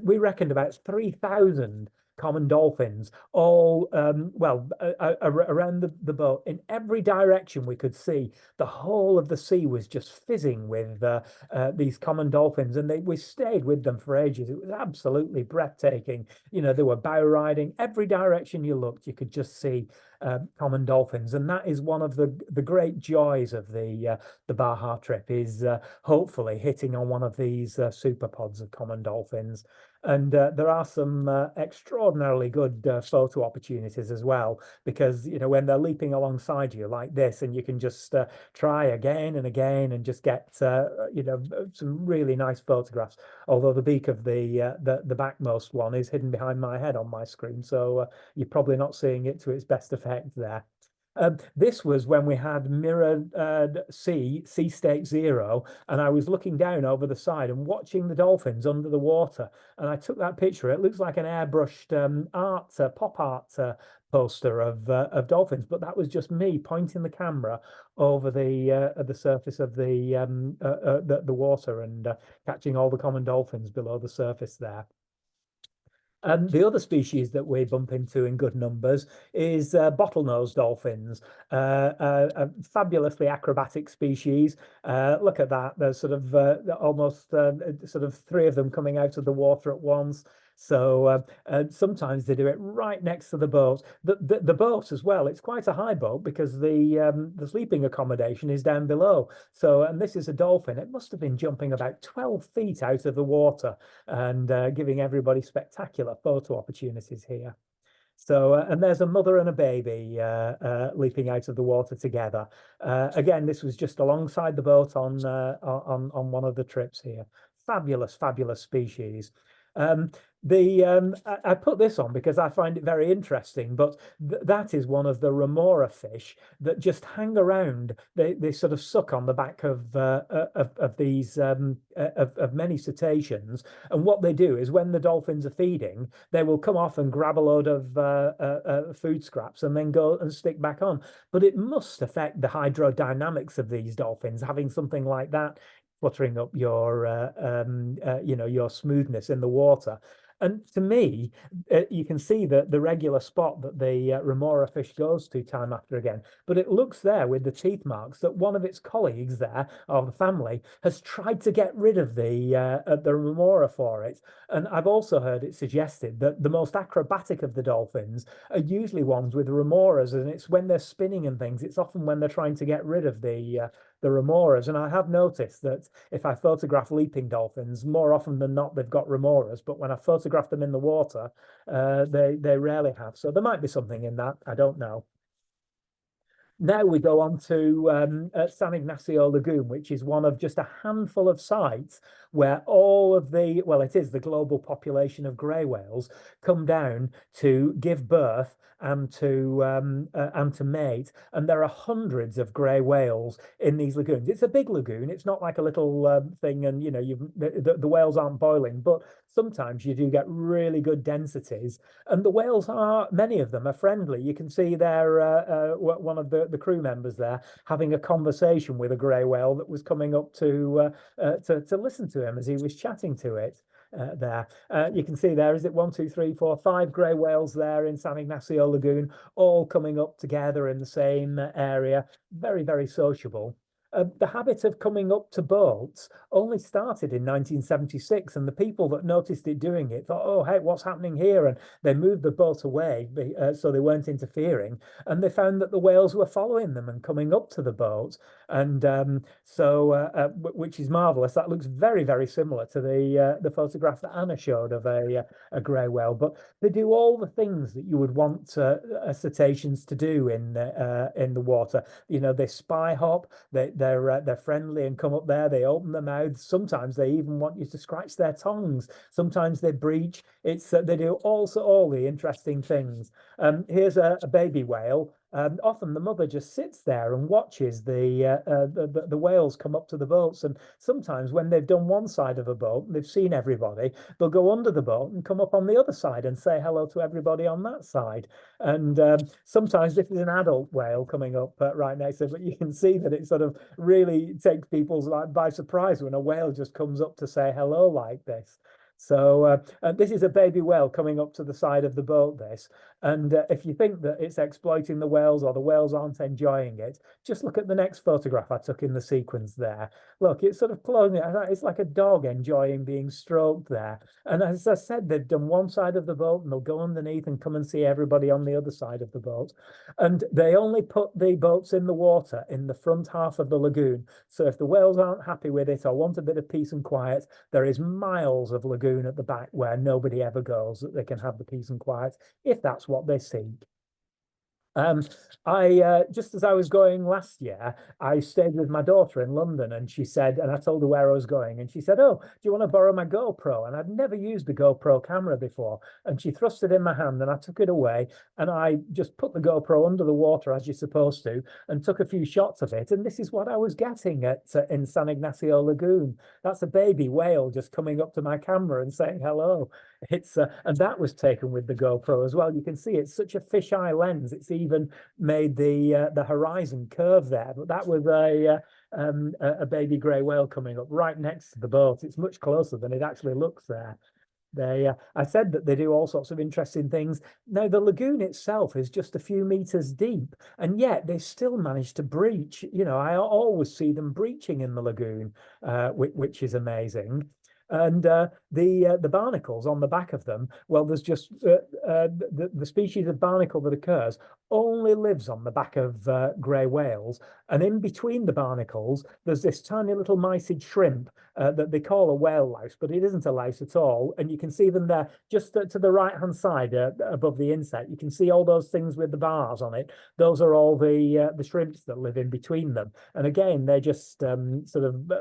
we reckoned about 3,000 common dolphins, all around the boat in every direction we could see. The whole of the sea was just fizzing with these common dolphins, and we stayed with them for ages. It was absolutely breathtaking. They were bow riding every direction you looked. You could just see common dolphins, and that is one of the great joys of the Baja trip, is hopefully hitting on one of these superpods of common dolphins. And there are some extraordinarily good photo opportunities as well, because when they're leaping alongside you like this, and you can just try again and again and just get some really nice photographs. Although the beak of the backmost one is hidden behind my head on my screen, so you're probably not seeing it to its best effect there. This was when we had mirrored sea state 0, and I was looking down over the side and watching the dolphins under the water, and I took that picture. It looks like an airbrushed pop art poster of dolphins, but that was just me pointing the camera over the surface of the water and catching all the common dolphins below the surface there. The other species that we bump into in good numbers is bottlenose dolphins, a fabulously acrobatic species. Look at that. There's sort of almost sort of 3 of them coming out of the water at once. So sometimes they do it right next to the boat. The boat as well, it's quite a high boat because the sleeping accommodation is down below. So, and this is a dolphin. It must have been jumping about 12 feet out of the water and giving everybody spectacular photo opportunities here. So, and there's a mother and a baby leaping out of the water together. Again, this was just alongside the boat on one of the trips here. Fabulous, fabulous species. I put this on because I find it very interesting, but that is one of the remora fish that just hang around. They sort of suck on the back of these of many cetaceans, and what they do is when the dolphins are feeding, they will come off and grab a load of food scraps and then go and stick back on. But it must affect the hydrodynamics of these dolphins having something like that fluttering up your your smoothness in the water. And to me, you can see the regular spot that the remora fish goes to time after again. But it looks there with the teeth marks that one of its colleagues there, or the family, has tried to get rid of the remora for it. And I've also heard it suggested that the most acrobatic of the dolphins are usually ones with remoras, and it's when they're spinning and things. It's often when they're trying to get rid of the remoras. And I have noticed that if I photograph leaping dolphins, more often than not, they've got remoras. But when I photograph them in the water, they rarely have. So there might be something in that. I don't know. Now we go on to San Ignacio Lagoon, which is one of just a handful of sites where all of it is the global population of grey whales come down to give birth and to mate. And there are hundreds of grey whales in these lagoons. It's a big lagoon. It's not like a little thing, and the whales aren't boiling, but sometimes you do get really good densities. And the whales many of them are friendly. You can see there one of the crew members there having a conversation with a grey whale that was coming up to listen to him as he was chatting to it. There, you can see there, is it 1, 2, 3, 4, 5 grey whales there in San Ignacio Lagoon, all coming up together in the same area. Very, very sociable. The habit of coming up to boats only started in 1976, and the people that noticed it doing it thought, oh, hey, what's happening here? And they moved the boat away so they weren't interfering, and they found that the whales were following them and coming up to the boat. And which is marvelous. That looks very, very similar to the photograph that Anna showed of a grey whale. But they do all the things that you would want cetaceans to do in the water. They spy hop. They're friendly and come up there. They open their mouths. Sometimes they even want you to scratch their tongues. Sometimes they breach. They do all the interesting things. Here's a baby whale. Often the mother just sits there and watches the whales come up to the boats. And sometimes when they've done one side of a boat and they've seen everybody, they'll go under the boat and come up on the other side and say hello to everybody on that side. And sometimes this is an adult whale coming up right next to it, but you can see that it sort of really takes people by surprise when a whale just comes up to say hello like this. So this is a baby whale coming up to the side of the boat, and if you think that it's exploiting the whales or the whales aren't enjoying it, just look at the next photograph I took in the sequence there. Look, it's sort of cloning it. It's like a dog enjoying being stroked there. And as I said, they've done one side of the boat and they'll go underneath and come and see everybody on the other side of the boat. And they only put the boats in the water in the front half of the lagoon. So if the whales aren't happy with it or want a bit of peace and quiet, there is miles of lagoon at the back where nobody ever goes, that they can have the peace and quiet if that's what they seek. I just as I was going last year, I stayed with my daughter in London, and she said, and I told her where I was going, and she said, oh, do you want to borrow my GoPro? And I'd never used the GoPro camera before, and she thrust it in my hand, and I took it away, and I just put the GoPro under the water as you're supposed to, and took a few shots of it. And this is what I was getting in San Ignacio Lagoon. That's a baby whale just coming up to my camera and saying hello. And that was taken with the GoPro as well. You can see it's such a fisheye lens. It's even made the horizon curve there. But that was a baby grey whale coming up right next to the boat. It's much closer than it actually looks there. I said that they do all sorts of interesting things. Now, the lagoon itself is just a few meters deep, and yet they still manage to breach. I always see them breaching in the lagoon, which is amazing. And the barnacles on the back of them, well, there's just the species of barnacle that occurs only lives on the back of grey whales. And in between the barnacles, there's this tiny little mysid shrimp that they call a whale louse, but it isn't a louse at all. And you can see them there just to the right-hand side above the inset. You can see all those things with the bars on it. Those are all the shrimps that live in between them. And again, they're just sort of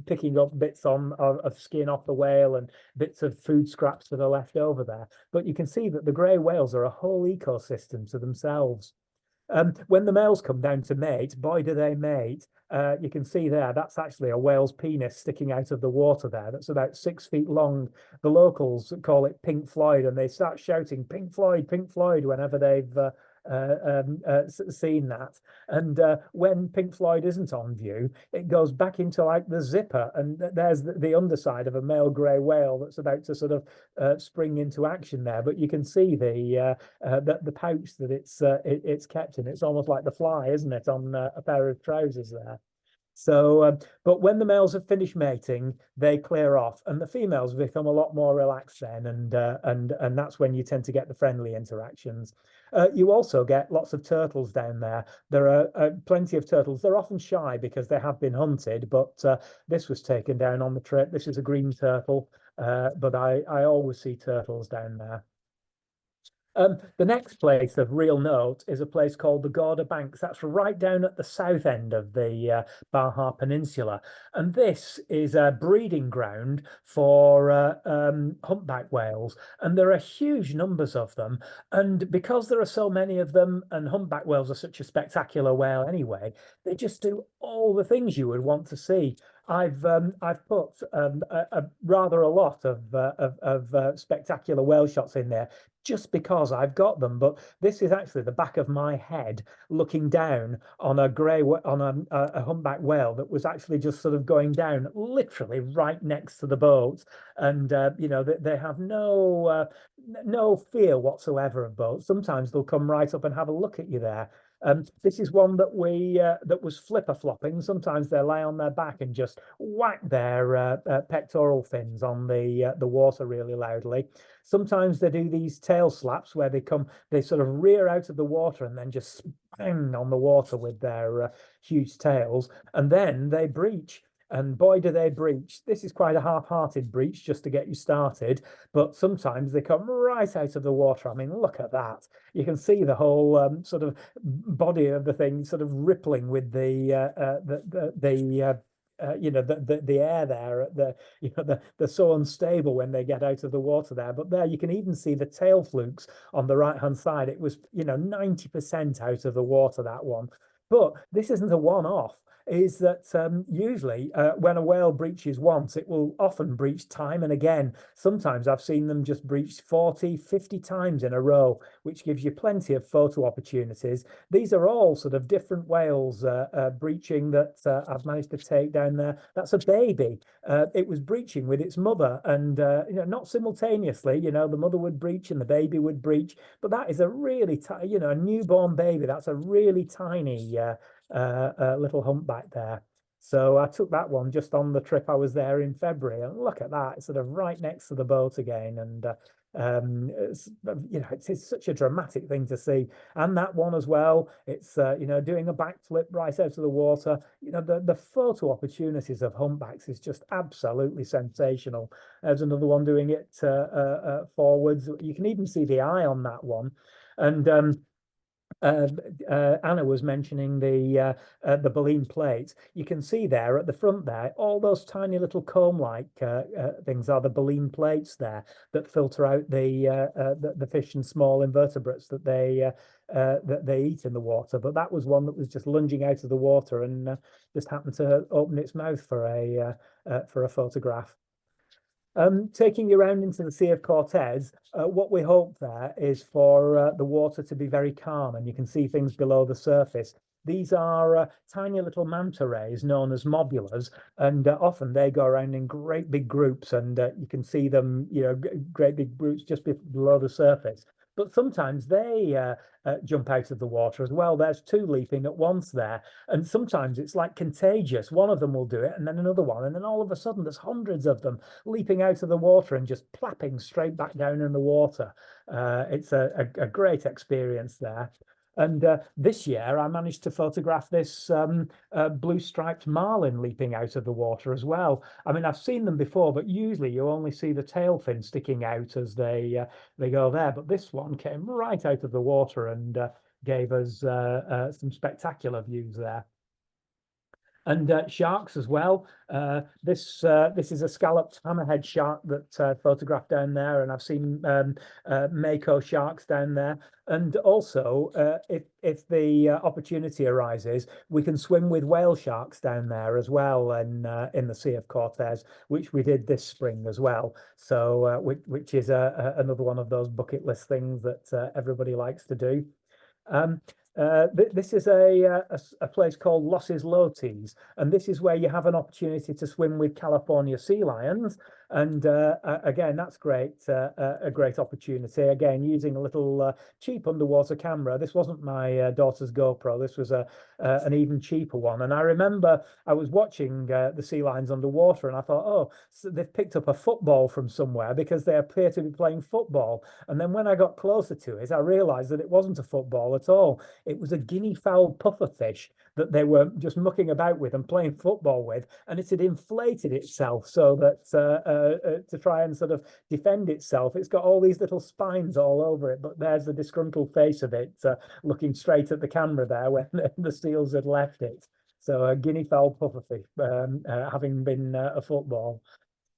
picking up bits of skin off the whale whale and bits of food scraps that are left over there. But you can see that the grey whales are a whole ecosystem to themselves. When the males come down to mate, boy, do they mate. You can see there, that's actually a whale's penis sticking out of the water there. That's about 6 feet long. The locals call it Pink Floyd, and they start shouting, Pink Floyd, whenever they've seen that. And when Pink Floyd isn't on view, it goes back into like the zipper, and there's the underside of a male grey whale that's about to sort of spring into action there. But you can see the pouch that it's kept in. It's almost like the fly, isn't it, on a pair of trousers there. So, but when the males have finished mating, they clear off, and the females become a lot more relaxed then, and that's when you tend to get the friendly interactions. You also get lots of turtles down there. There are plenty of turtles. They're often shy because they have been hunted, but this was taken down on the trip. This is a green turtle, but I always see turtles down there. The next place of real note is a place called the Gorda Banks. That's right down at the south end of the Baja Peninsula. And this is a breeding ground for humpback whales. And there are huge numbers of them. And because there are so many of them, and humpback whales are such a spectacular whale anyway, they just do all the things you would want to see. I've put rather a lot of spectacular whale shots in there just because I've got them. But this is actually the back of my head looking down on a humpback whale that was actually just sort of going down literally right next to the boat. And you know, they have no fear whatsoever of boats. Sometimes they'll come right up and have a look at you there. This is one that that was flipper flopping. Sometimes they lie on their back and just whack their pectoral fins on the water really loudly. Sometimes they do these tail slaps where they sort of rear out of the water and then just bang on the water with their huge tails, and then they breach. And boy, do they breach. This is quite a half-hearted breach just to get you started, but sometimes they come right out of the water. I mean, look at that. You can see the whole sort of body of the thing sort of rippling with the air there. They're so unstable when they get out of the water there. But there you can even see the tail flukes on the right-hand side. It was 90% out of the water, that one. But this isn't a one-off. Is that usually when a whale breaches once, it will often breach time and again. Sometimes I've seen them just breach 40, 50 times in a row, which gives you plenty of photo opportunities. These are all sort of different whales breaching that I've managed to take down there. That's a baby. It was breaching with its mother, and not simultaneously. The mother would breach and the baby would breach, but that is a really a newborn baby. That's a really tiny little humpback there. So I took that one just on the trip I was there in February, and look at that. It's sort of right next to the boat again, and it's such a dramatic thing to see. And that one as well, it's doing a backflip right out of the water. The photo opportunities of humpbacks is just absolutely sensational. There's another one doing it forwards. You can even see the eye on that one. And Anna was mentioning the baleen plates. You can see there at the front there, all those tiny little comb-like things are the baleen plates there that filter out the fish and small invertebrates that they eat in the water. But that was one that was just lunging out of the water and just happened to open its mouth for a photograph. Taking you around into the Sea of Cortez, what we hope there is for the water to be very calm, and you can see things below the surface. These are tiny little manta rays known as mobulas, and often they go around in great big groups, and you can see them, great big groups just below the surface. But sometimes they jump out of the water as well. There's two leaping at once there. And sometimes it's like contagious. One of them will do it, and then another one. And then all of a sudden, there's hundreds of them leaping out of the water and just plapping straight back down in the water. It's a great experience there. And this year, I managed to photograph this blue-striped marlin leaping out of the water as well. I mean, I've seen them before, but usually you only see the tail fin sticking out as they go there. But this one came right out of the water and gave us some spectacular views there. And sharks as well. This is a scalloped hammerhead shark that photographed down there, and I've seen mako sharks down there. And also, if the opportunity arises, we can swim with whale sharks down there as well, in the Sea of Cortez, which we did this spring as well. So, which is another one of those bucket list things that everybody likes to do. This is a place called Los Islotes, and this is where you have an opportunity to swim with California sea lions. And again, that's great, a great opportunity. Again, using a little cheap underwater camera. This wasn't my daughter's GoPro. This was an even cheaper one. And I remember I was watching the sea lions underwater, and I thought, oh, so they've picked up a football from somewhere because they appear to be playing football. And then when I got closer to it, I realized that it wasn't a football at all. It was a guinea fowl pufferfish that they were just mucking about with and playing football with, and it had inflated itself so that to try and sort of defend itself, it's got all these little spines all over it. But there's the disgruntled face of it looking straight at the camera there when the seals had left it. So a guinea fowl pufferfish having been a football.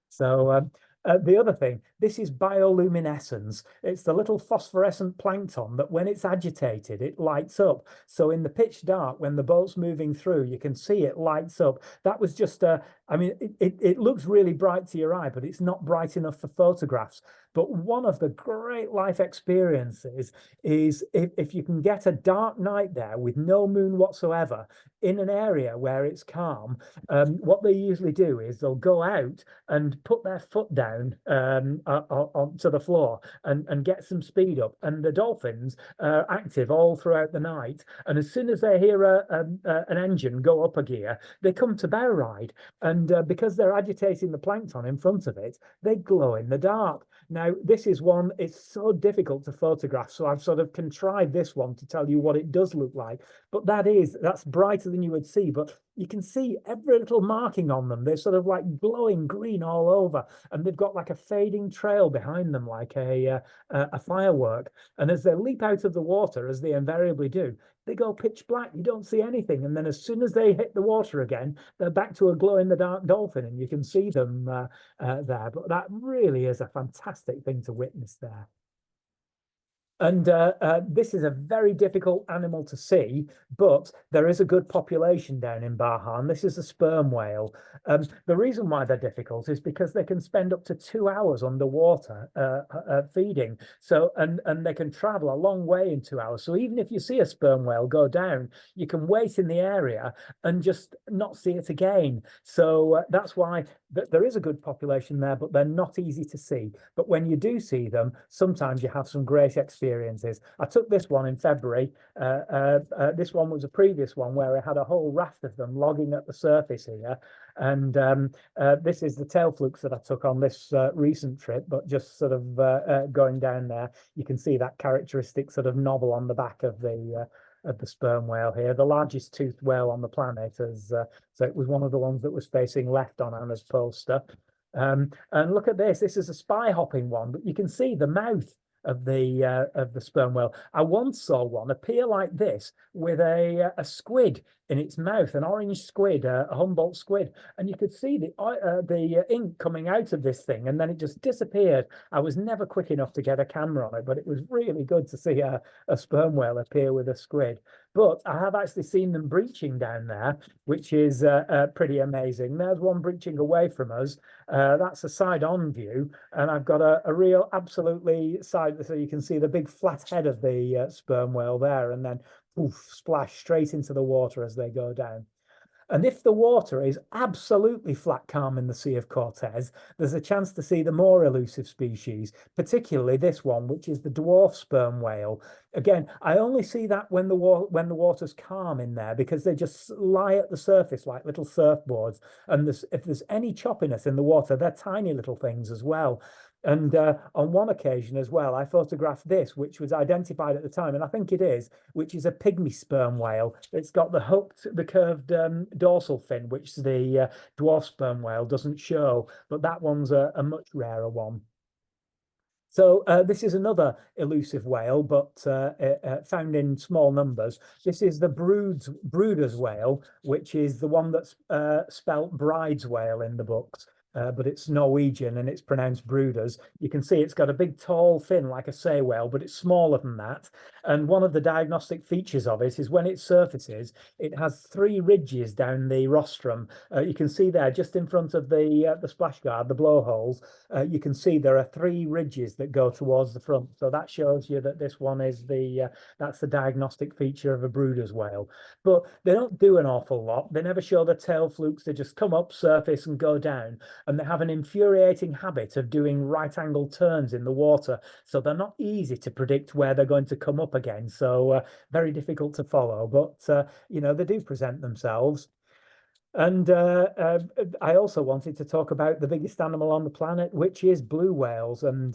So the other thing, this is bioluminescence. It's the little phosphorescent plankton that when it's agitated, it lights up. So in the pitch dark, when the boat's moving through, you can see it lights up. That was just I mean, it looks really bright to your eye, but it's not bright enough for photographs. But one of the great life experiences is if you can get a dark night there with no moon whatsoever in an area where it's calm, what they usually do is they'll go out and put their foot down onto the floor and get some speed up. And the dolphins are active all throughout the night. And as soon as they hear an engine go up a gear, they come to bow ride. And because they're agitating the plankton in front of it, they glow in the dark. Now, this is one, it's so difficult to photograph, so I've sort of contrived this one to tell you what it does look like. But that's brighter than you would see, but you can see every little marking on them. They're sort of like glowing green all over, and they've got like a fading trail behind them, like a firework. And as they leap out of the water, as they invariably do, they go pitch black. You don't see anything. And then as soon as they hit the water again, they're back to a glow-in-the-dark dolphin, and you can see them there. But that really is a fantastic thing to witness there. And this is a very difficult animal to see, but there is a good population down in Baja, and this is a sperm whale. The reason why they're difficult is because they can spend up to 2 hours underwater feeding. So, and they can travel a long way in 2 hours. So even if you see a sperm whale go down, you can wait in the area and just not see it again. So that's why there is a good population there, but they're not easy to see. But when you do see them, sometimes you have some great experiences. I took this one in February. This one was a previous one where I had a whole raft of them logging at the surface here. And this is the tail flukes that I took on this recent trip, but just sort of going down there, you can see that characteristic sort of knobbel on the back of the sperm whale here, the largest toothed whale on the planet. So it was one of the ones that was facing left on Anna's poster. And look at this. This is a spy hopping one, but you can see the mouth of the sperm whale. I once saw one appear like this with a squid in its mouth, an orange squid, a Humboldt squid, and you could see the ink coming out of this thing, and then it just disappeared. I was never quick enough to get a camera on it, but it was really good to see a sperm whale appear with a squid. But I have actually seen them breaching down there, which is pretty amazing. There's one breaching away from us. That's a side-on view, and I've got a real absolutely side, so you can see the big flat head of the sperm whale there, and then poof, splash straight into the water as they go down. And if the water is absolutely flat calm in the Sea of Cortez, there's a chance to see the more elusive species, particularly this one, which is the dwarf sperm whale. Again, I only see that when the water's calm in there, because they just lie at the surface like little surfboards. And if there's any choppiness in the water, they're tiny little things as well. And on one occasion as well, I photographed this, which was identified at the time, and I think it is, which is a pygmy sperm whale. It's got the curved dorsal fin, which the dwarf sperm whale doesn't show, but that one's a much rarer one. So this is another elusive whale, but found in small numbers. This is the Brooder's whale, which is the one that's spelt bride's whale in the books. But it's Norwegian and it's pronounced Brooders. You can see it's got a big tall fin like a sei whale, but it's smaller than that. And one of the diagnostic features of it is when it surfaces, it has 3 ridges down the rostrum. You can see there just in front of the splash guard, the blowholes. You can see there are 3 ridges that go towards the front. So that shows you that this one is that's the diagnostic feature of a Brooder's whale. But they don't do an awful lot. They never show the tail flukes. They just come up, surface and go down. And they have an infuriating habit of doing right angle turns in the water. So they're not easy to predict where they're going to come up again. So very difficult to follow. But, you know, they do present themselves. And I also wanted to talk about the biggest animal on the planet, which is blue whales. And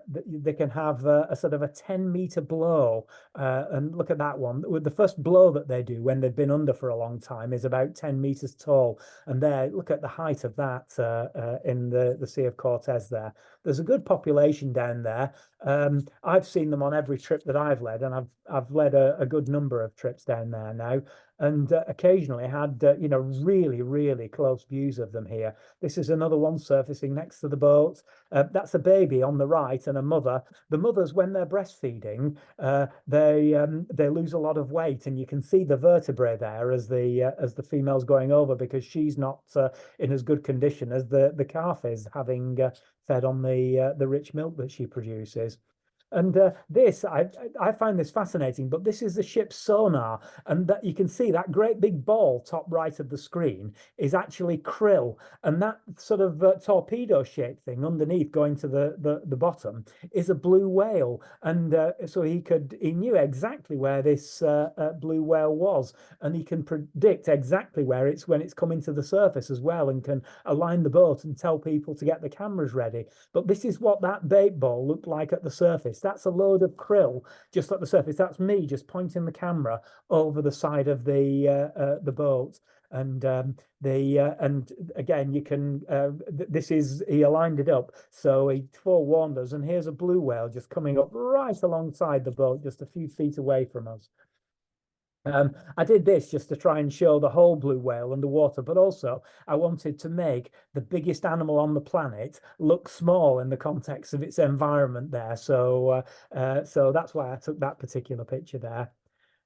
they can have a sort of a 10-meter blow. And look at that one. The first blow that they do when they've been under for a long time is about 10 meters tall. And there, look at the height of that in the Sea of Cortez there. There's a good population down there. I've seen them on every trip that I've led, and I've led a good number of trips down there now. And occasionally had, you know, really, really close views of them here. This is another one surfacing next to the boat. That's a baby on the right and a mother. The mothers, when they're breastfeeding, they lose a lot of weight, and you can see the vertebrae there as the female's going over, because she's not in as good condition as the calf is, having fed on the rich milk that she produces. And I find this fascinating, but this is the ship's sonar, and that you can see that great big ball top right of the screen is actually krill, and that sort of torpedo shaped thing underneath going to the bottom is a blue whale. And so he knew exactly where this blue whale was, and he can predict exactly where when it's coming to the surface as well, and can align the boat and tell people to get the cameras ready. But this is what that bait ball looked like at the surface. That's a load of krill just at the surface. That's me just pointing the camera over the side of the boat. And and again, you can he aligned it up, so he forewarned us. And here's a blue whale just coming up right alongside the boat, just a few feet away from us. I did this just to try and show the whole blue whale underwater, but also I wanted to make the biggest animal on the planet look small in the context of its environment there. So so that's why I took that particular picture there.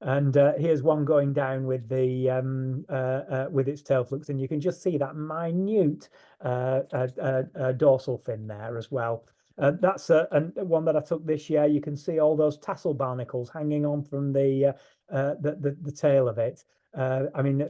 And here's one going down with with its tail flukes, and you can just see that minute dorsal fin there as well. That's one that I took this year. You can see all those tassel barnacles hanging on from the tail of it. I mean,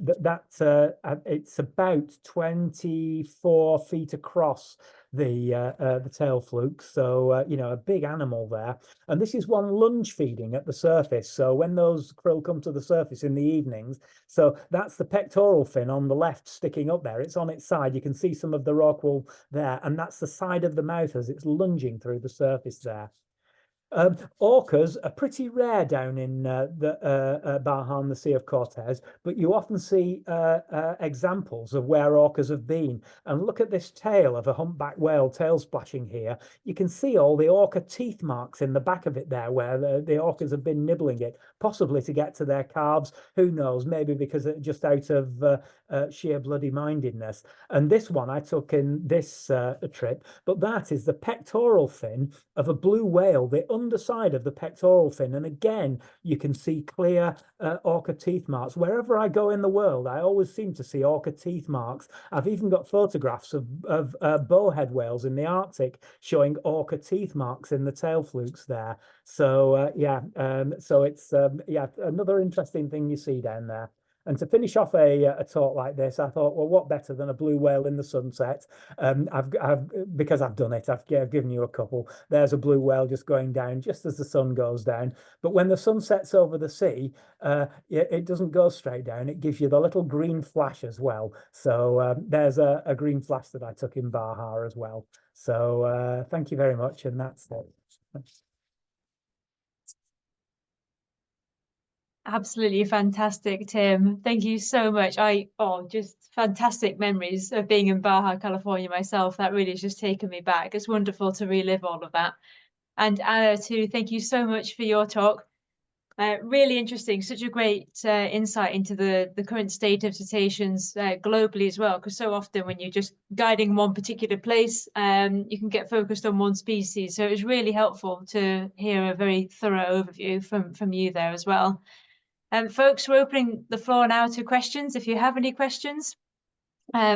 it's about 24 feet across the tail flukes. So, you know, a big animal there. And this is one lunge feeding at the surface. So when those krill come to the surface in the evenings, so that's the pectoral fin on the left sticking up there. It's on its side. You can see some of the rorqual there, and that's the side of the mouth as it's lunging through the surface there. Orcas are pretty rare down in the Baja and the Sea of Cortez, but you often see examples of where orcas have been. And look at this tail of a humpback whale tail splashing here. You can see all the orca teeth marks in the back of it there, where the orcas have been nibbling it, possibly to get to their calves. Who knows? Maybe because it's just out of sheer bloody mindedness. And this one I took in this trip, but that is the pectoral fin of a blue whale, the underside of the pectoral fin. And again, you can see clear orca teeth marks. Wherever I go in the world, I always seem to see orca teeth marks. I've even got photographs of bowhead whales in the Arctic showing orca teeth marks in the tail flukes there. So so it's yeah, another interesting thing you see down there. And to finish off a talk like this, I thought, well, what better than a blue whale in the sunset? Because I've done it, I've given you a couple. There's a blue whale just going down just as the sun goes down. But when the sun sets over the sea, it doesn't go straight down. It gives you the little green flash as well. So there's a green flash that I took in Baja as well. So thank you very much, and that's it. Absolutely fantastic, Tim. Thank you so much. Just fantastic memories of being in Baja California myself. That really has just taken me back. It's wonderful to relive all of that. And Anna, too, thank you so much for your talk. Really interesting, such a great insight into the current state of cetaceans globally as well, because so often when you're just guiding one particular place, you can get focused on one species. So it was really helpful to hear a very thorough overview from you there as well. Folks, we're opening the floor now to questions. If you have any questions,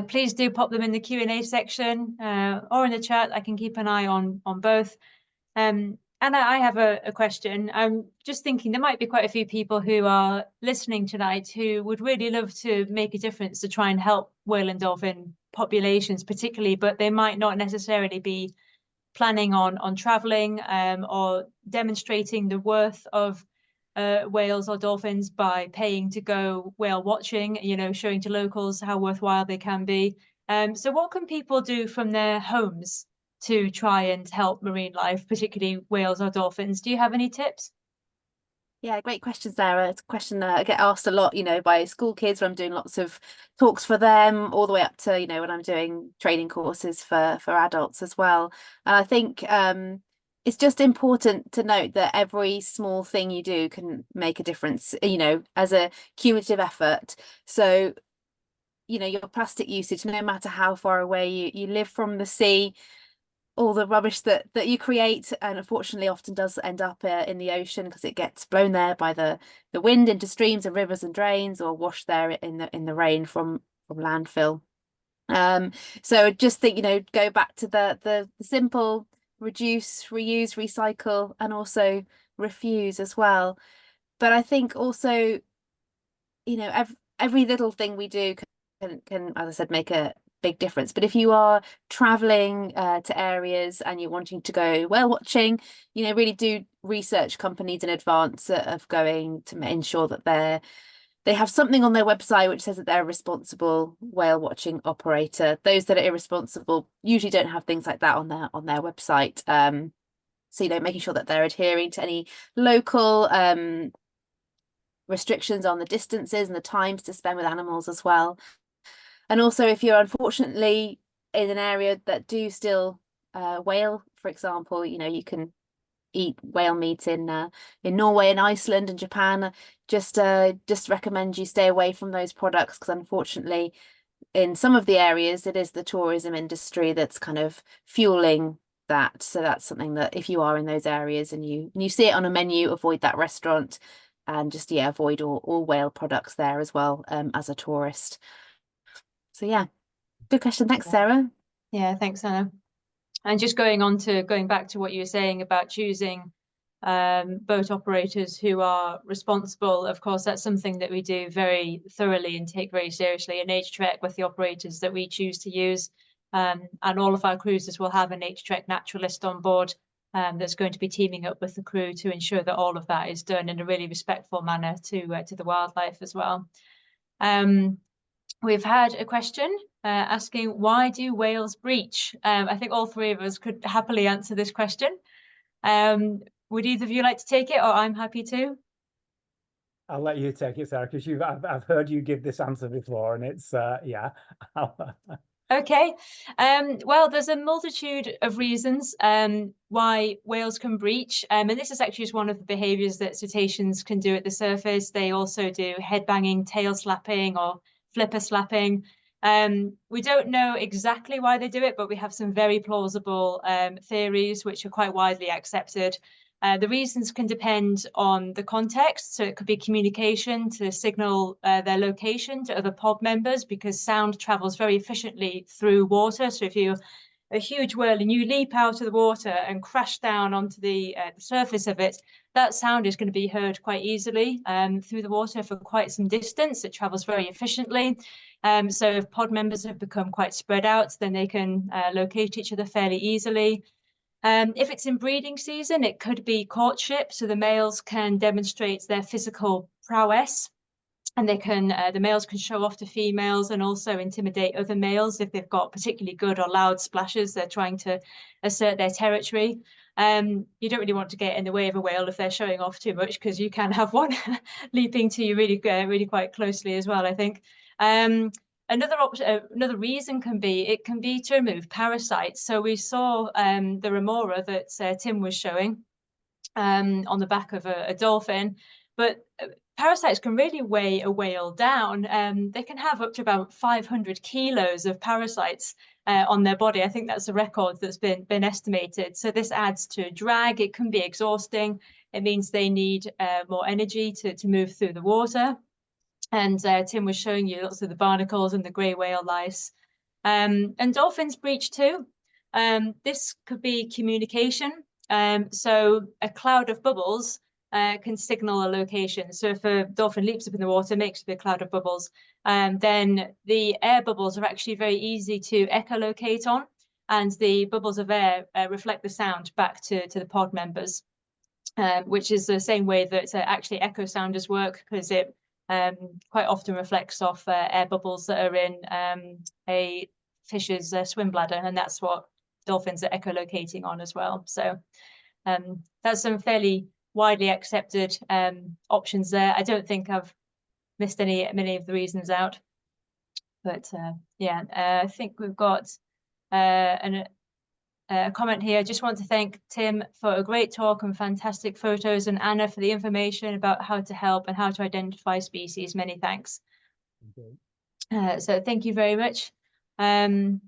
please do pop them in the Q&A section or in the chat. I can keep an eye on both. Anna, I have a question. I'm just thinking there might be quite a few people who are listening tonight who would really love to make a difference to try and help whale and dolphin populations particularly, but they might not necessarily be planning on traveling or demonstrating the worth of whales or dolphins by paying to go whale watching, showing to locals how worthwhile they can be. So what can people do from their homes to try and help marine life, particularly whales or dolphins? Do you have any tips? Yeah, great question, Sarah. It's a question that I get asked a lot, by school kids when I'm doing lots of talks for them, all the way up to, when I'm doing training courses for adults as well. And I think it's just important to note that every small thing you do can make a difference, as a cumulative effort. So, your plastic usage, no matter how far away you live from the sea, all the rubbish that you create, and unfortunately often does end up in the ocean because it gets blown there by the wind into streams and rivers and drains, or washed there in the rain from landfill. So just think, go back to the simple: reduce, reuse, recycle, and also refuse as well. But I think also, every little thing we do can, as I said, make a big difference. But if you are traveling to areas and you're wanting to go whale watching, really do research companies in advance of going, to ensure that they have something on their website which says that they're a responsible whale watching operator. Those that are irresponsible usually don't have things like that on their website. So, making sure that they're adhering to any local restrictions on the distances and the times to spend with animals as well. And also, if you're unfortunately in an area that do still whale, for example, you can eat whale meat in Norway and Iceland and Japan. Just recommend you stay away from those products, because unfortunately, in some of the areas, it is the tourism industry that's kind of fueling that. So that's something that, if you are in those areas and you see it on a menu, avoid that restaurant, and just avoid all whale products there as well, as a tourist. So yeah, good question. Thanks, Sarah. Yeah, thanks, Anna. And just going back to what you were saying about choosing boat operators who are responsible. Of course, that's something that we do very thoroughly and take very seriously in Naturetrek with the operators that we choose to use. And all of our cruises will have a Naturetrek naturalist on board that's going to be teaming up with the crew to ensure that all of that is done in a really respectful manner to the wildlife as well. We've had a question asking, why do whales breach? I think all three of us could happily answer this question. Would either of you like to take it, or I'm happy to? I'll let you take it, Sarah, because I've heard you give this answer before, and it's yeah. Okay. Well, there's a multitude of reasons why whales can breach. And this is actually just one of the behaviors that cetaceans can do at the surface. They also do head banging, tail slapping, or flipper slapping. We don't know exactly why they do it, but we have some very plausible theories which are quite widely accepted. The reasons can depend on the context. So it could be communication to signal their location to other pod members, because sound travels very efficiently through water. So if you're a huge whale and you leap out of the water and crash down onto the surface of it, that sound is going to be heard quite easily through the water for quite some distance. It travels very efficiently. So if pod members have become quite spread out, then they can locate each other fairly easily. If it's in breeding season, it could be courtship. So the males can demonstrate their physical prowess, and the males can show off to females and also intimidate other males if they've got particularly good or loud splashes. They're trying to assert their territory. You don't really want to get in the way of a whale if they're showing off too much, because you can have one leaping to you really quite closely as well, I think. Another option, another reason can be to remove parasites. So we saw the remora that Tim was showing on the back of a dolphin, but parasites can really weigh a whale down. They can have up to about 500 kilos of parasites on their body. I think that's a record that's been estimated. So this adds to drag. It can be exhausting. It means they need more energy to move through the water. And Tim was showing you lots of the barnacles and the grey whale lice. And dolphins breach too. This could be communication. So a cloud of bubbles can signal a location. So if a dolphin leaps up in the water, makes a cloud of bubbles, then the air bubbles are actually very easy to echolocate on, and the bubbles of air reflect the sound back to the pod members, which is the same way that actually echo sounders work, because it quite often reflects off air bubbles that are in a fish's swim bladder, and that's what dolphins are echolocating on as well. So that's some fairly widely accepted options there. I don't think I've missed many of the reasons out, but yeah, I think we've got a comment here. Just want to thank Tim for a great talk and fantastic photos, and Anna for the information about how to help and how to identify species. Many thanks. Okay. So thank you very much. And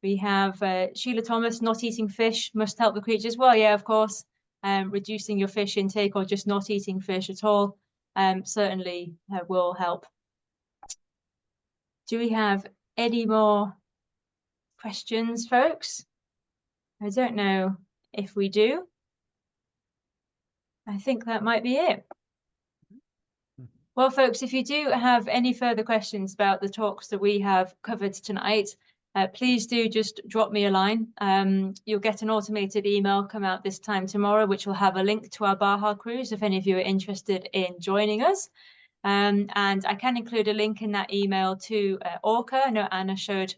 we have Sheila Thomas, not eating fish must help the creatures. Well, yeah, of course. Reducing your fish intake or just not eating fish at all certainly will help. Do we have any more questions, folks? I don't know if we do. I think that might be it. Well, folks, if you do have any further questions about the talks that we have covered tonight, please do just drop me a line. You'll get an automated email come out this time tomorrow, which will have a link to our Baja cruise if any of you are interested in joining us. And I can include a link in that email to ORCA. I know Anna showed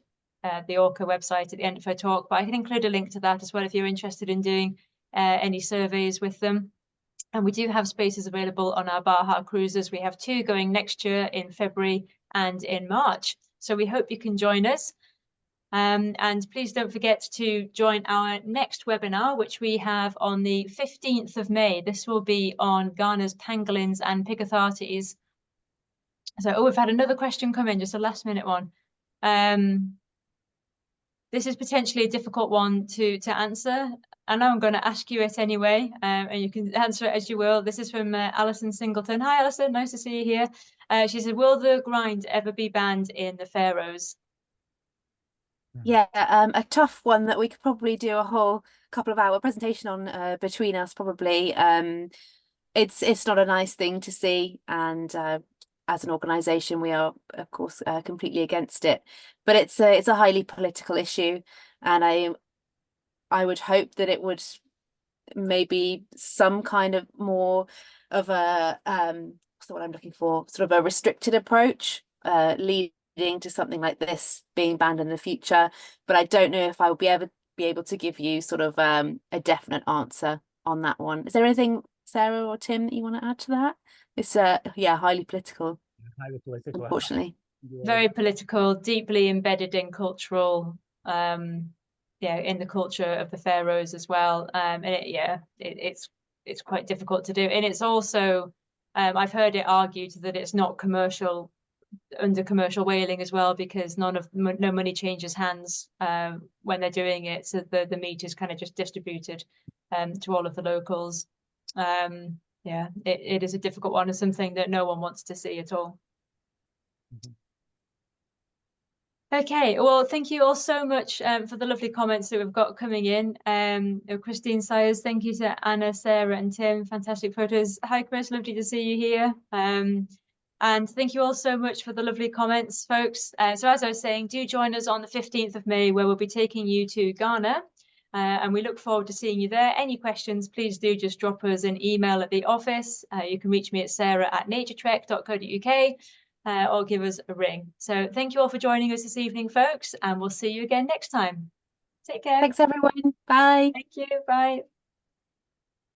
the ORCA website at the end of her talk, but I can include a link to that as well if you're interested in doing any surveys with them. And we do have spaces available on our Baja cruises. We have 2 going next year in February and in March. So we hope you can join us. And please don't forget to join our next webinar, which we have on the 15th of May. This will be on Ghana's pangolins and picathartes. So, oh, we've had another question come in, just a last minute one. This is potentially a difficult one to answer. I know I'm going to ask you it anyway, and you can answer it as you will. This is from Alison Singleton. Hi, Alison. Nice to see you here. She said, will the grind ever be banned in the Faroes? Yeah, a tough one that we could probably do a whole couple of hour presentation on between us, probably. It's not a nice thing to see, and as an organisation, we are, of course, completely against it. But it's a highly political issue, and I would hope that it would maybe some kind of more of a what's the word I'm looking for, sort of a restricted approach, leading to something like this being banned in the future. But I don't know if I will be able to give you sort of a definite answer on that one. Is there anything, Sarah or Tim, that you want to add to that? It's yeah, highly political. Highly political, unfortunately. Very political, deeply embedded in cultural yeah, in the culture of the Faroes as well. And it's quite difficult to do. And it's also I've heard it argued that it's not commercial, under commercial whaling as well, because no money changes hands when they're doing it. So the meat is kind of just distributed to all of the locals. Yeah, it is a difficult one. It's something that no one wants to see at all. Mm-hmm. Okay, well, thank you all so much for the lovely comments that we've got coming in. Christine Sayers, thank you to Anna, Sarah and Tim. Fantastic photos. Hi, Chris, lovely to see you here. And thank you all so much for the lovely comments, folks. So as I was saying, do join us on the 15th of May, where we'll be taking you to Ghana. And we look forward to seeing you there. Any questions, please do just drop us an email at the office. You can reach me at sarah@naturetrek.co.uk. Or give us a ring. So thank you all for joining us this evening, folks, and we'll see you again next time. Take care. Thanks, everyone. Bye. Thank you. Bye.